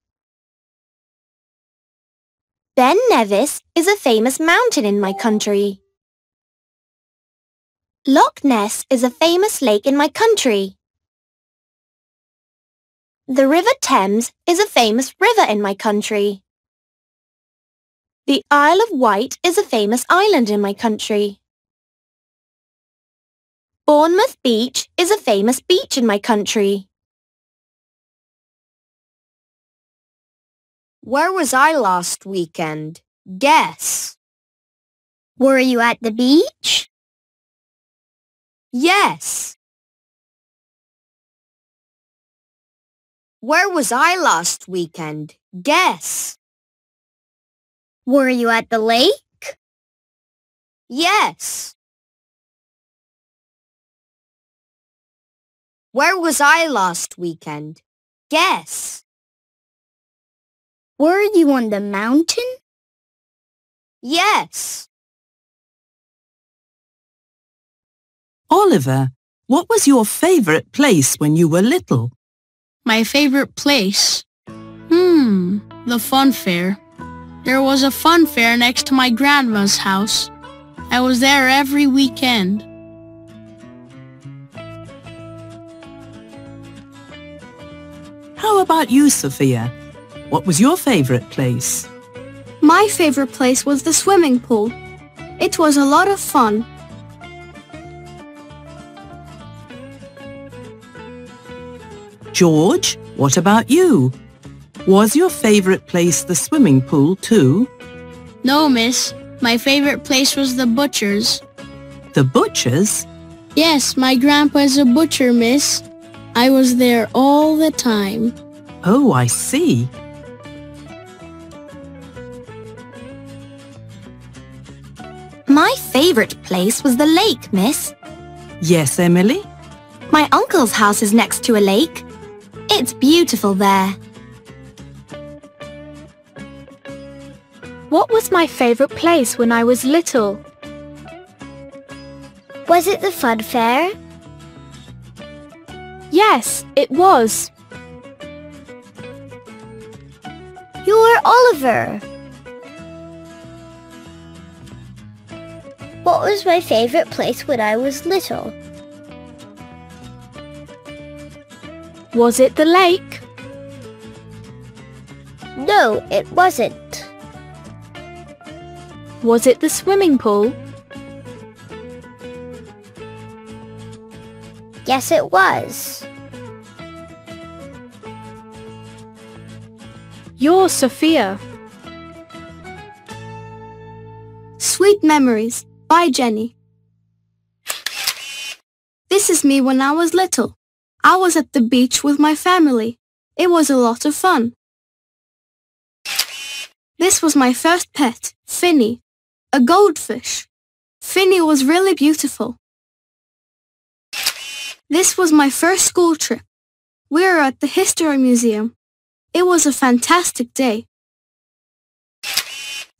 Ben Nevis is a famous mountain in my country. Loch Ness is a famous lake in my country. The River Thames is a famous river in my country. The Isle of Wight is a famous island in my country. Bournemouth Beach is a famous beach in my country. Where was I last weekend? Guess. Were you at the beach? Yes. Where was I last weekend? Guess. Were you at the lake? Yes. Where was I last weekend? Guess. Were you on the mountain? Yes. Oliver, what was your favourite place when you were little? My favorite place? The fun fair. There was a fun fair next to my grandma's house. I was there every weekend. How about you, Sophia? What was your favourite place? My favorite place was the swimming pool. It was a lot of fun. George, what about you? Was your favourite place the swimming pool too? No, miss. My favorite place was the butcher's. The butcher's? Yes, my grandpa is a butcher, miss. I was there all the time. Oh, I see. My favorite place was the lake, miss. Yes, Emily? My uncle's house is next to a lake. It's beautiful there. What was my favorite place when I was little? Was it the fun fair? Yes, it was. You're Oliver. What was my favorite place when I was little? Was it the lake? No, it wasn't. Was it the swimming pool? Yes, it was. You're Sophia. Sweet Memories by Jenny. This is me when I was little. I was at the beach with my family. It was a lot of fun. This was my first pet, Finny, a goldfish. Finny was really beautiful. This was my first school trip. We were at the History Museum. It was a fantastic day.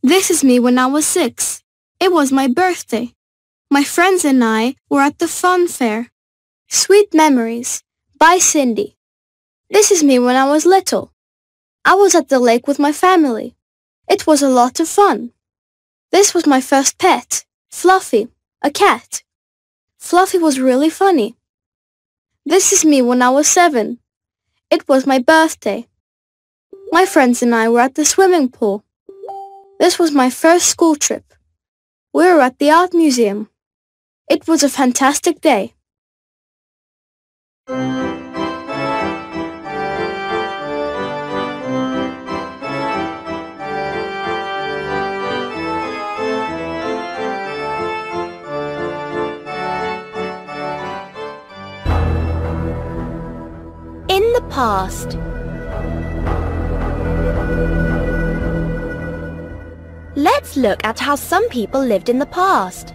This is me when I was 6. It was my birthday. My friends and I were at the fun fair. Sweet Memories by Cindy. This is me when I was little. I was at the lake with my family. It was a lot of fun. This was my first pet, Fluffy, a cat. Fluffy was really funny. This is me when I was 7. It was my birthday. My friends and I were at the swimming pool. This was my first school trip. We were at the art museum. It was a fantastic day. In the past. Let's look at how some people lived in the past.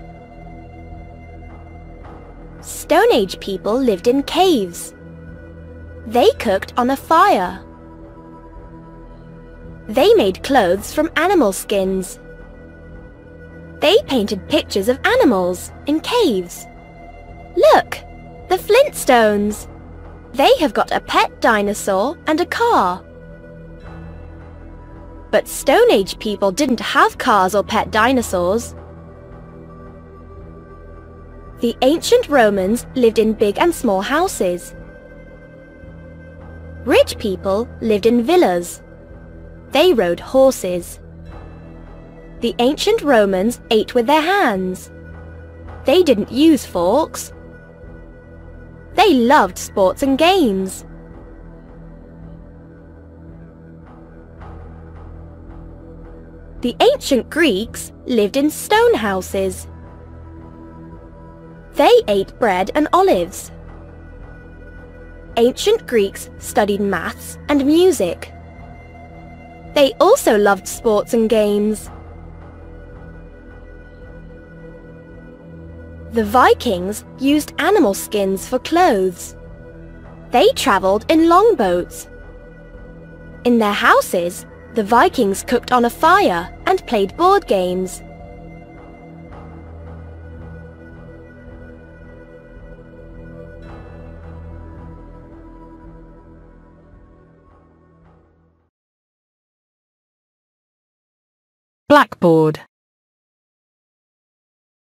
Stone Age people lived in caves. They cooked on a fire. They made clothes from animal skins. They painted pictures of animals in caves. Look, the Flintstones. They have got a pet dinosaur and a car. But Stone Age people didn't have cars or pet dinosaurs. The ancient Romans lived in big and small houses. Rich people lived in villas. They rode horses. The ancient Romans ate with their hands. They didn't use forks. They loved sports and games. The ancient Greeks lived in stone houses. They ate bread and olives. Ancient Greeks studied maths and music. They also loved sports and games. The Vikings used animal skins for clothes. They travelled in longboats. In their houses, the Vikings cooked on a fire and played board games. Blackboard.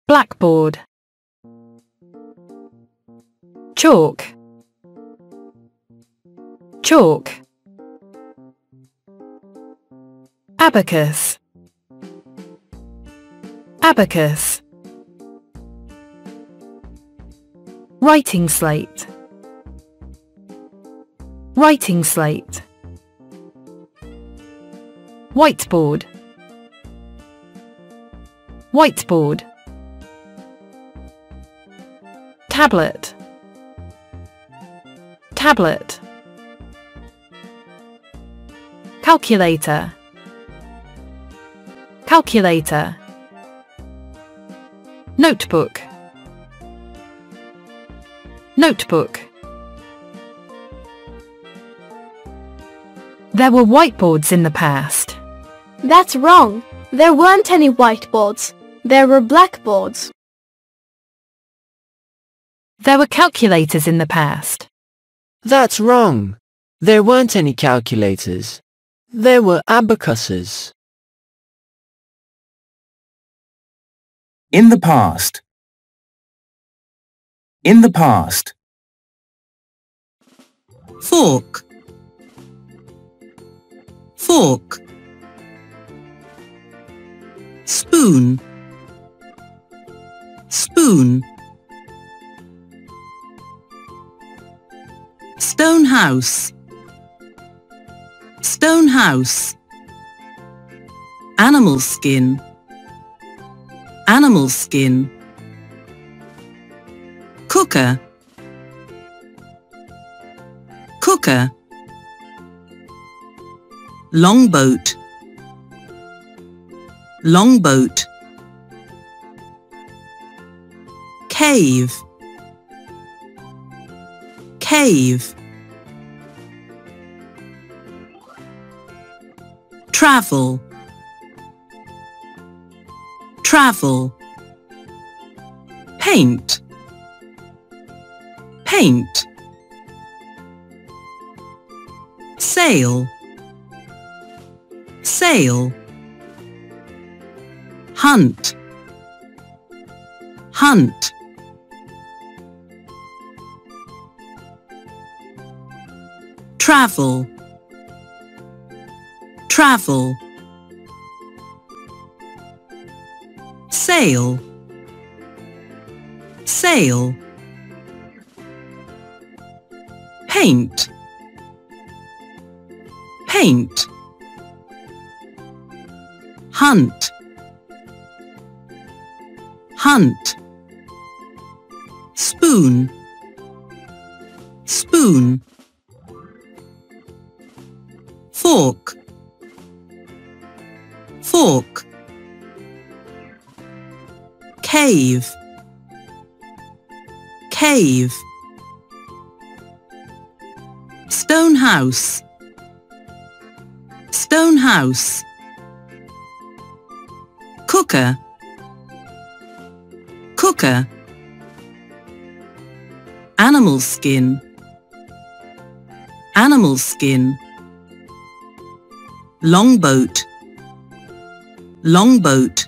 Blackboard. Chalk. Chalk. Abacus. Abacus. Writing slate. Writing slate. Whiteboard. Whiteboard. Tablet. Tablet. Calculator. Calculator. Notebook. Notebook. There were whiteboards in the past. That's wrong. There weren't any whiteboards. There were blackboards. There were calculators in the past. That's wrong. There weren't any calculators. There were abacuses. In the past. In the past. Fork. Fork. Spoon. Spoon. Stone house. Stone house. Animal skin. Animal skin. Cooker. Cooker. Longboat. Longboat. Cave. Cave. travel, travel. Paint, paint. Sail, sail. Hunt, hunt. Travel, travel. Sail, sail. Paint, paint. Hunt, hunt. Spoon, spoon. Fork, fork. Cave, cave. Stone house, stone house. Cooker, cooker. Animal skin, animal skin. Longboat, longboat.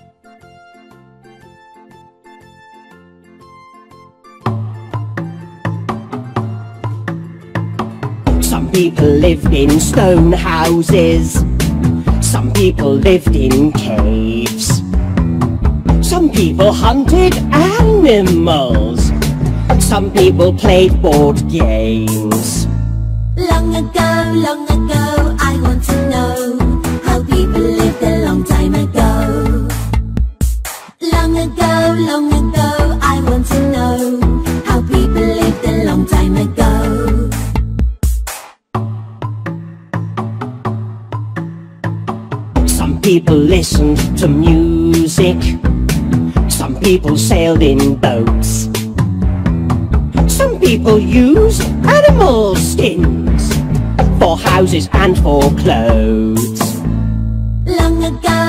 Some people lived in stone houses. Some people lived in caves. Some people hunted animals. Some people played board games. Long ago, I want to know how people lived a long time ago. Long ago, I want to know how people lived a long time ago. Some people listened to music. Some people sailed in boats. Some people used animal skins for houses and for clothes. Long ago,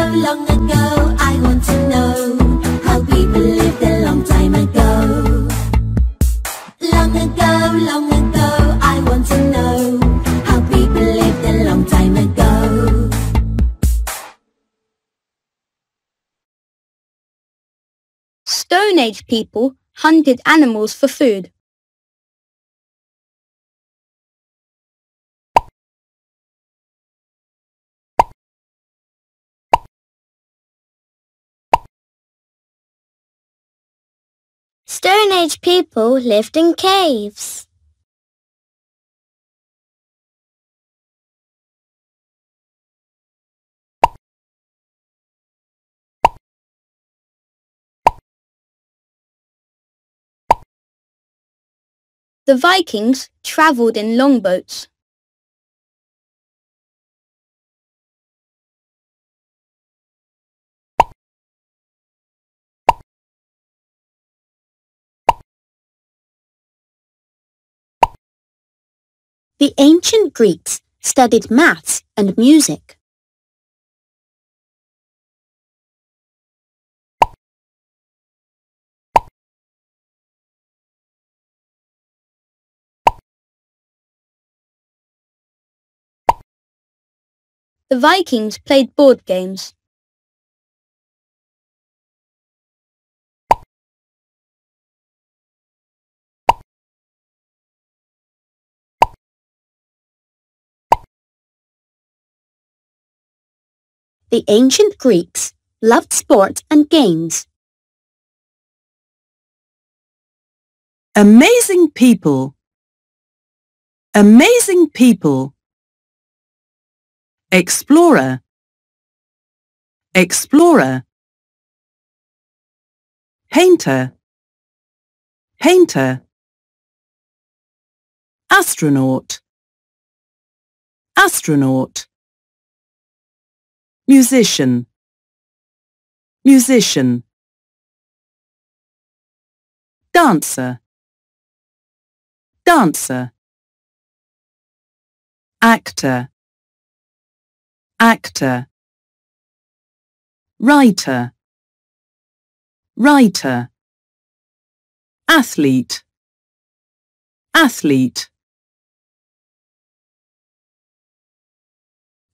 I want to know how people lived a long time ago. Long ago, I want to know how people lived a long time ago. Stone Age people hunted animals for food. Stone Age people lived in caves. The Vikings travelled in longboats. The ancient Greeks studied maths and music. The Vikings played board games. The ancient Greeks loved sport and games. Amazing people, amazing people. Explorer, explorer. Painter, painter. Astronaut, astronaut. Musician, musician. Dancer, dancer. Actor, actor. writer, writer. Athlete, athlete.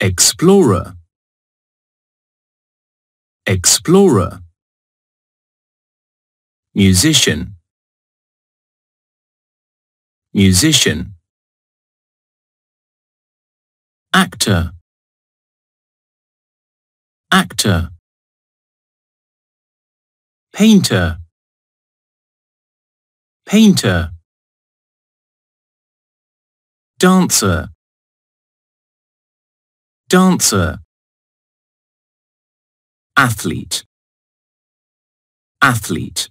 Explorer, explorer. Musician, musician. Actor, actor. Painter, painter. Dancer, dancer. Athlete, athlete.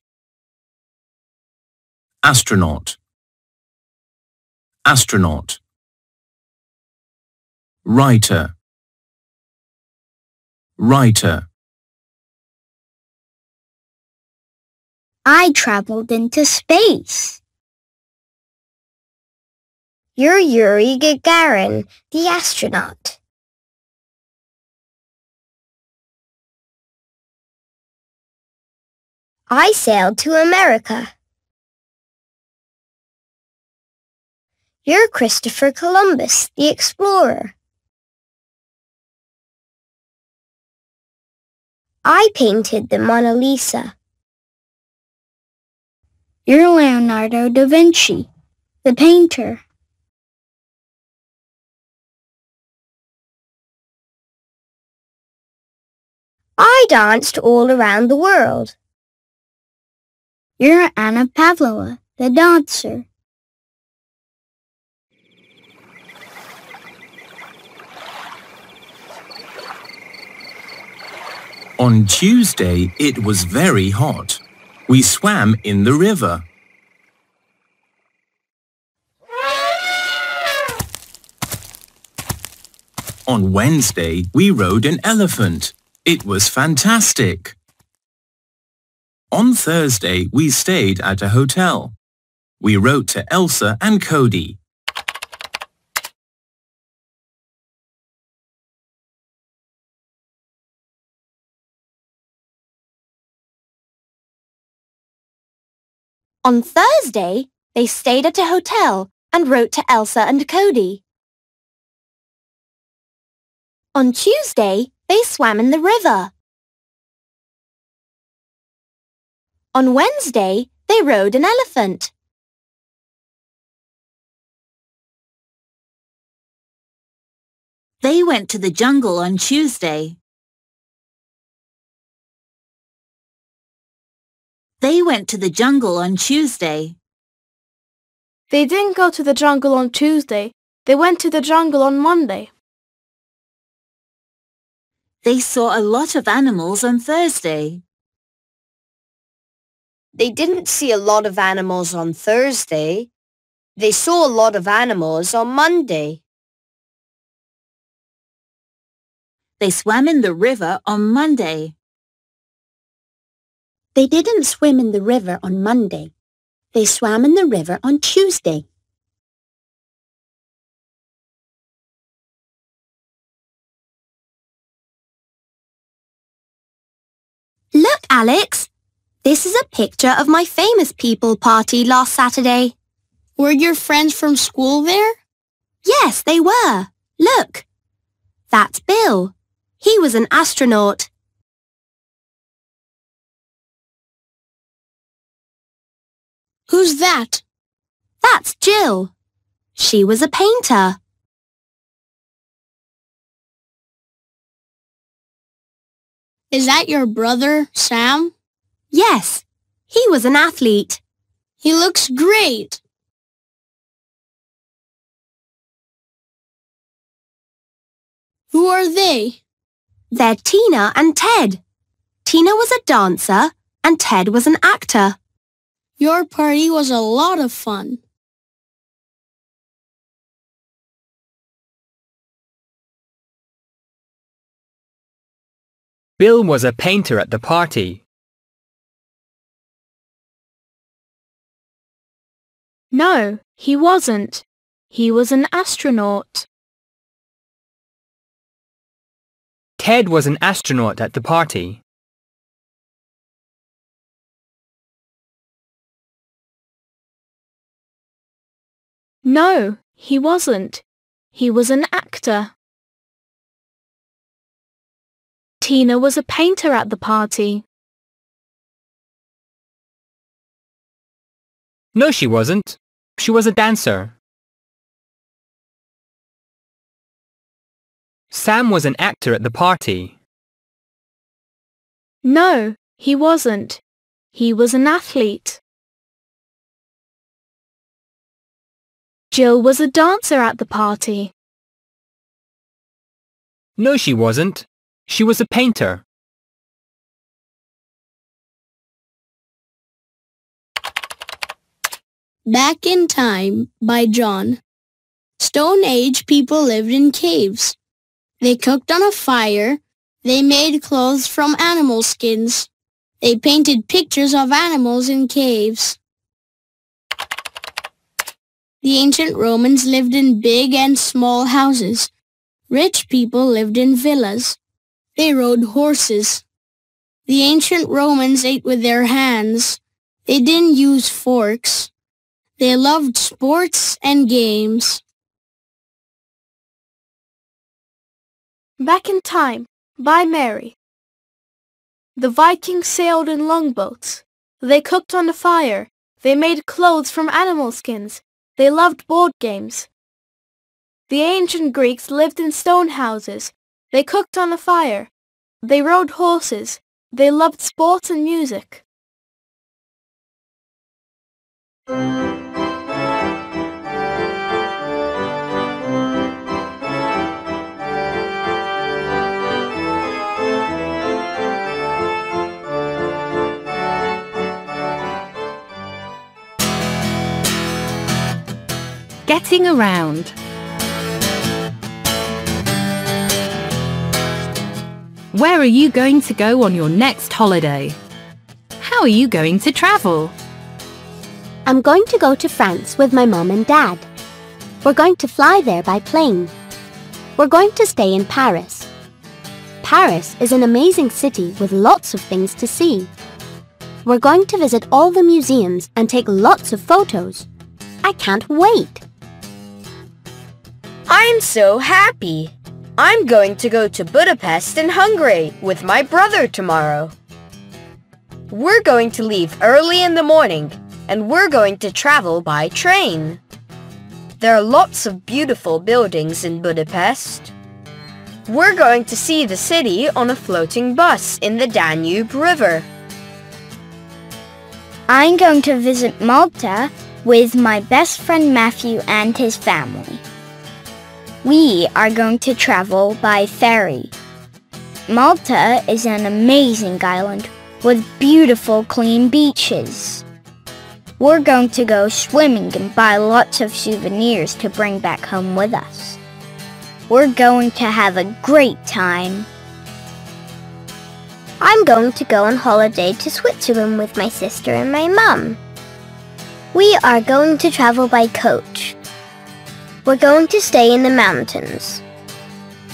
Astronaut, astronaut. Writer, writer. I traveled into space. You're Yuri Gagarin, the astronaut. I sailed to America. You're Christopher Columbus, the explorer. I painted the Mona Lisa. You're Leonardo da Vinci, the painter. I danced all around the world. You're Anna Pavlova, the dancer. On Tuesday, it was very hot. We swam in the river. On Wednesday, we rode an elephant. It was fantastic. On Thursday, we stayed at a hotel. We wrote to Elsa and Cody. On Thursday, they stayed at a hotel and wrote to Elsa and Cody. On Tuesday, they swam in the river. On Wednesday, they rode an elephant. They went to the jungle on Tuesday. They went to the jungle on Tuesday. They didn't go to the jungle on Tuesday. They went to the jungle on Monday. They saw a lot of animals on Thursday. They didn't see a lot of animals on Thursday. They saw a lot of animals on Monday. They swam in the river on Monday. They didn't swim in the river on Monday. They swam in the river on Tuesday. Look, Alex. This is a picture of my famous people party last Saturday. Were your friends from school there? Yes, they were. Look. That's Bill. He was an astronaut. Who's that? That's Jill. She was a painter. Is that your brother, Sam? Yes, he was an athlete. He looks great. Who are they? They're Tina and Ted. Tina was a dancer and Ted was an actor. Your party was a lot of fun. Bill was a painter at the party. No, he wasn't. He was an astronaut. Ted was an astronaut at the party. No, he wasn't. He was an actor. Tina was a painter at the party. No, she wasn't. She was a dancer. Sam was an actor at the party. No, he wasn't. He was an athlete. Jill was a dancer at the party. No, she wasn't. She was a painter. Back in Time by John. Stone Age people lived in caves. They cooked on a fire. They made clothes from animal skins. They painted pictures of animals in caves. The ancient Romans lived in big and small houses. Rich people lived in villas. They rode horses. The ancient Romans ate with their hands. They didn't use forks. They loved sports and games. Back in Time by Mary. The Vikings sailed in longboats. They cooked on a fire. They made clothes from animal skins. They loved board games. The ancient Greeks lived in stone houses. They cooked on a fire. They rode horses. They loved sports and music. Getting around. Where are you going to go on your next holiday? How are you going to travel? I'm going to go to France with my mom and dad. We're going to fly there by plane. We're going to stay in Paris. Paris is an amazing city with lots of things to see. We're going to visit all the museums and take lots of photos. I can't wait! I'm so happy! I'm going to go to Budapest in Hungary with my brother tomorrow. We're going to leave early in the morning and we're going to travel by train. There are lots of beautiful buildings in Budapest. We're going to see the city on a floating bus in the Danube River. I'm going to visit Malta with my best friend Matthew and his family. We are going to travel by ferry. Malta is an amazing island with beautiful clean beaches. We're going to go swimming and buy lots of souvenirs to bring back home with us. We're going to have a great time. I'm going to go on holiday to Switzerland with my sister and my mum. We are going to travel by coach. We're going to stay in the mountains.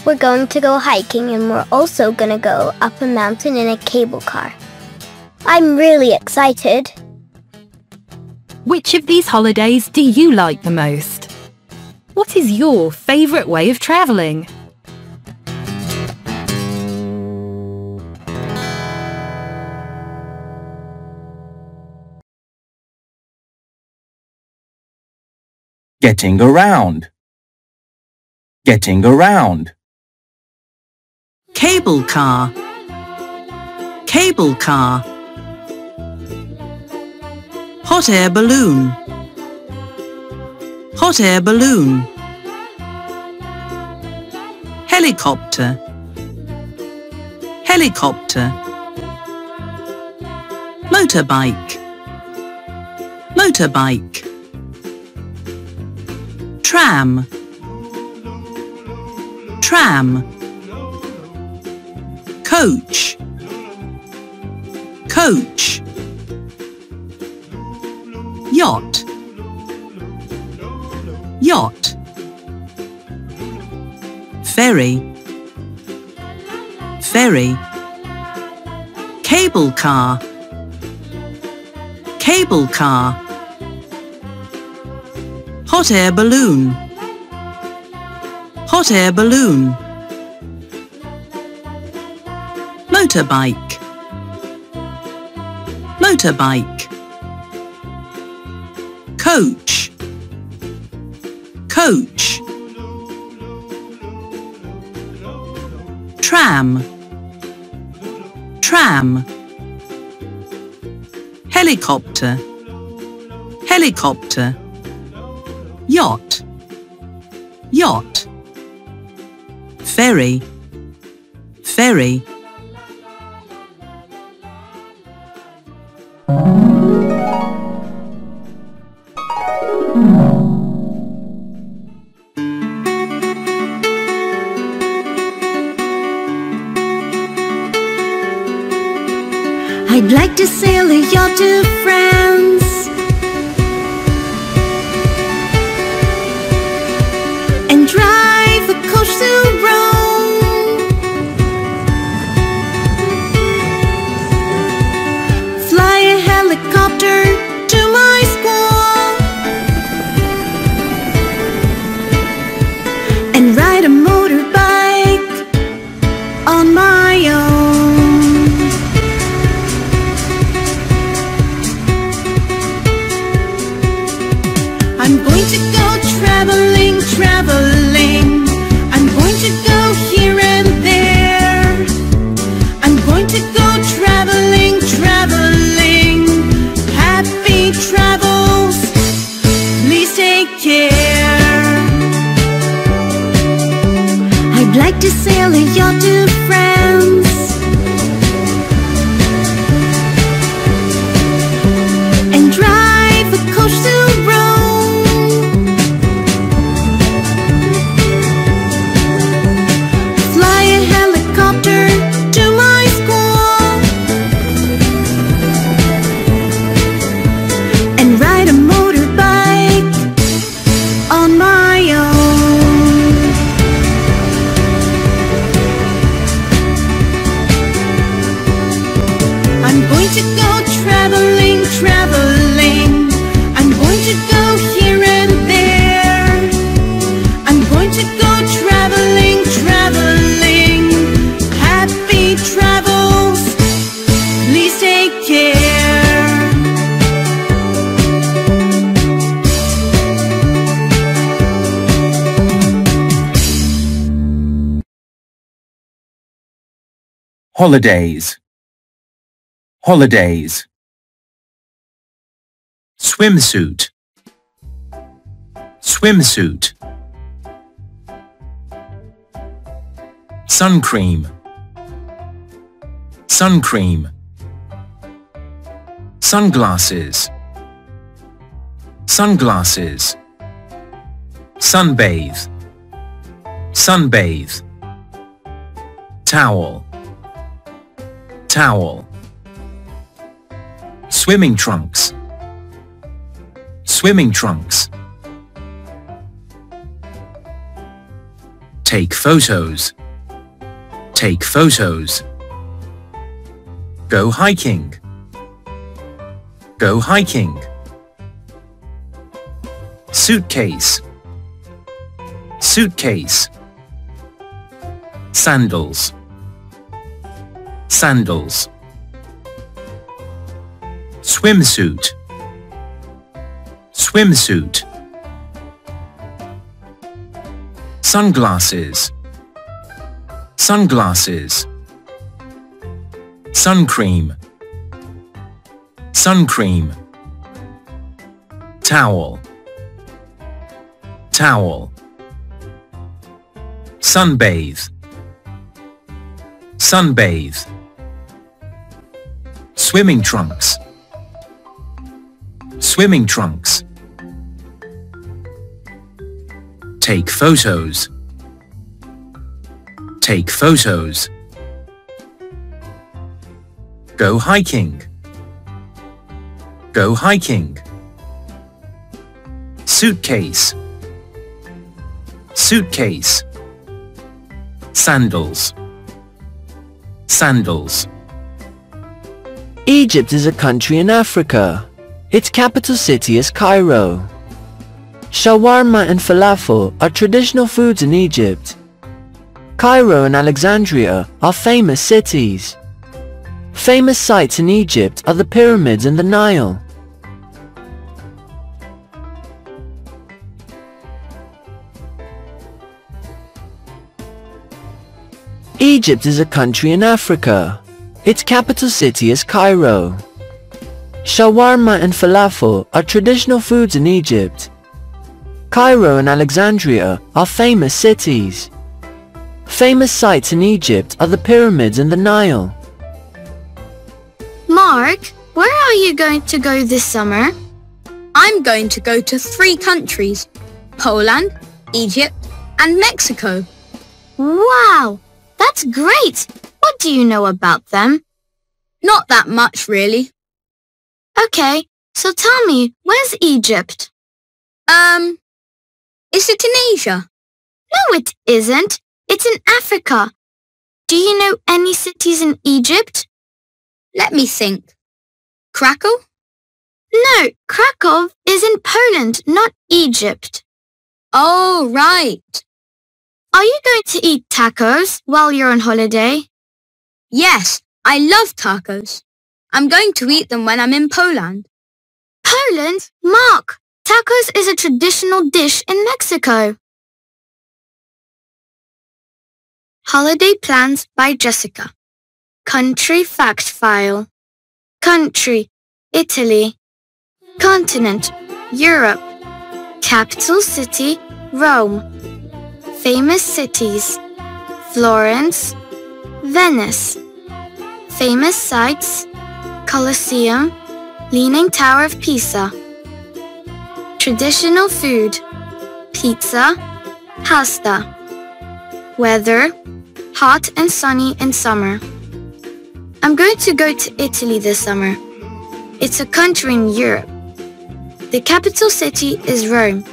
We're going to go hiking and we're also going to go up a mountain in a cable car. I'm really excited. Which of these holidays do you like the most? What is your favourite way of travelling? Getting around. Getting around. Cable car. Cable car. Hot air balloon. Hot air balloon. Helicopter. Helicopter. Motorbike. Motorbike. Tram. Tram. Coach. Coach. Yacht. Yacht. Ferry. ferry. Cable car. Cable car. Hot air balloon. Hot air balloon. Motorbike. Motorbike. Coach. Coach. Tram. Tram. Helicopter. Helicopter. Yacht. Yacht. Ferry. Ferry. I'd like to sail a yacht to France and drive a coach to Rome, fly a helicopter to my school, and ride a motorbike on my own. I'm going to go traveling, traveling. I'm going to go here and there. I'm going to go traveling, traveling. Happy travels, please take care. I'd like to sail a yacht to France and drive a coach to traveling. I'm going to go here and there. I'm going to go traveling, traveling. Happy travels, please take care. Holidays. Holidays. Swimsuit. Swimsuit. Sun cream. Sun cream. Sunglasses. Sunglasses. Sunbathe. Sunbathe. Towel. Towel. Swimming trunks. Swimming trunks. Take photos. Take photos. Go hiking. Go hiking. Suitcase. Suitcase. Sandals. Sandals. Swimsuit. Swimsuit. Sunglasses. Sunglasses. Sun cream. Sun cream. Towel. Towel. Sunbathe. Sunbathe. Swimming trunks. Swimming trunks. Take photos. Take photos. Go hiking. Go hiking. Suitcase. Suitcase. Sandals. Sandals. Egypt is a country in Africa. Its capital city is Cairo. Shawarma and falafel are traditional foods in Egypt. Cairo and Alexandria are famous cities. Famous sites in Egypt are the pyramids and the Nile. Egypt is a country in Africa. Its capital city is Cairo. Shawarma and falafel are traditional foods in Egypt. Cairo and Alexandria are famous cities. Famous sites in Egypt are the pyramids and the Nile. Mark, where are you going to go this summer? I'm going to go to 3 countries, Poland, Egypt, and Mexico. Wow, that's great! What do you know about them? Not that much, really. Okay, so tell me, where's Egypt? Is it in Asia? No, it isn't. It's in Africa. Do you know any cities in Egypt? Let me think. Krakow? No, Krakow is in Poland, not Egypt. Oh, right. Are you going to eat tacos while you're on holiday? Yes, I love tacos. I'm going to eat them when I'm in Poland. Poland? Mark, tacos is a traditional dish in Mexico. Holiday Plans by Jessica. Country Fact File. Country, Italy. Continent, Europe. Capital city, Rome. Famous cities, Florence, Venice. Famous sites, Colosseum, Leaning Tower of Pisa. Traditional food, pizza, pasta. Weather, hot and sunny in summer. I'm going to go to Italy this summer. It's a country in Europe. The capital city is Rome.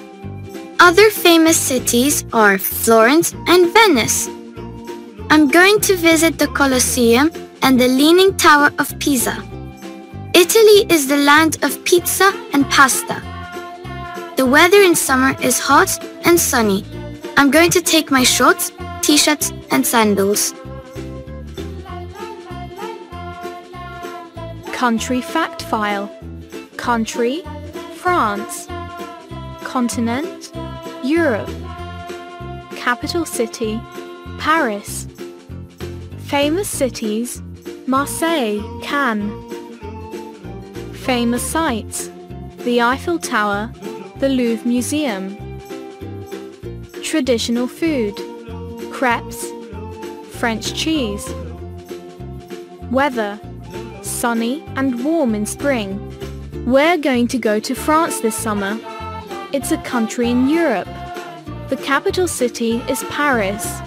Other famous cities are Florence and Venice. I'm going to visit the Colosseum and the Leaning Tower of Pisa. Italy is the land of pizza and pasta. The weather in summer is hot and sunny. I'm going to take my shorts, t-shirts and sandals. Country Fact File. Country, France. Continent, Europe. Capital city, Paris. Famous cities, Marseille, Cannes. Famous sites, the Eiffel Tower, the Louvre Museum. Traditional food, crepes, French cheese. Weather, sunny and warm in spring. We're going to go to France this summer. It's a country in Europe. The capital city is Paris.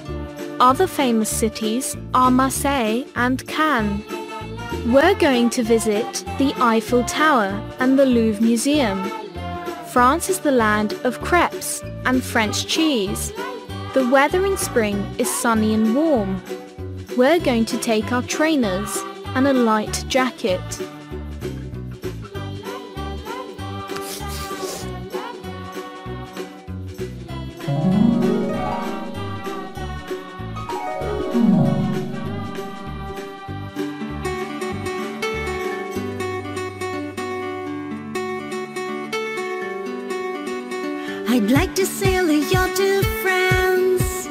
Other famous cities are Marseille and Cannes. We're going to visit the Eiffel Tower and the Louvre Museum. France is the land of crepes and French cheese. The weather in spring is sunny and warm. We're going to take our trainers and a light jacket. I'd like to sail a yacht to France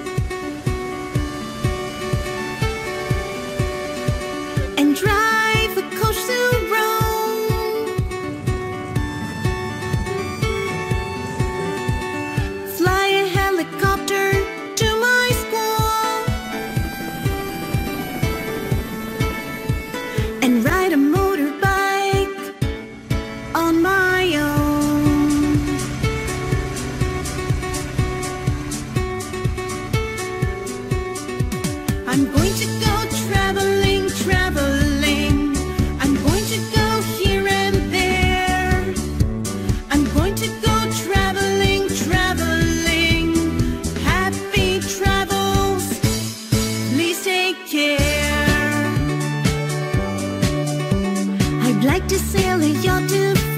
and drive a coach to Rome, fly a helicopter to my school, and ride a motorbike on my own. I'm going to go traveling, traveling. I'm going to go here and there. I'm going to go traveling, traveling. Happy travels, please take care. to sail a yacht to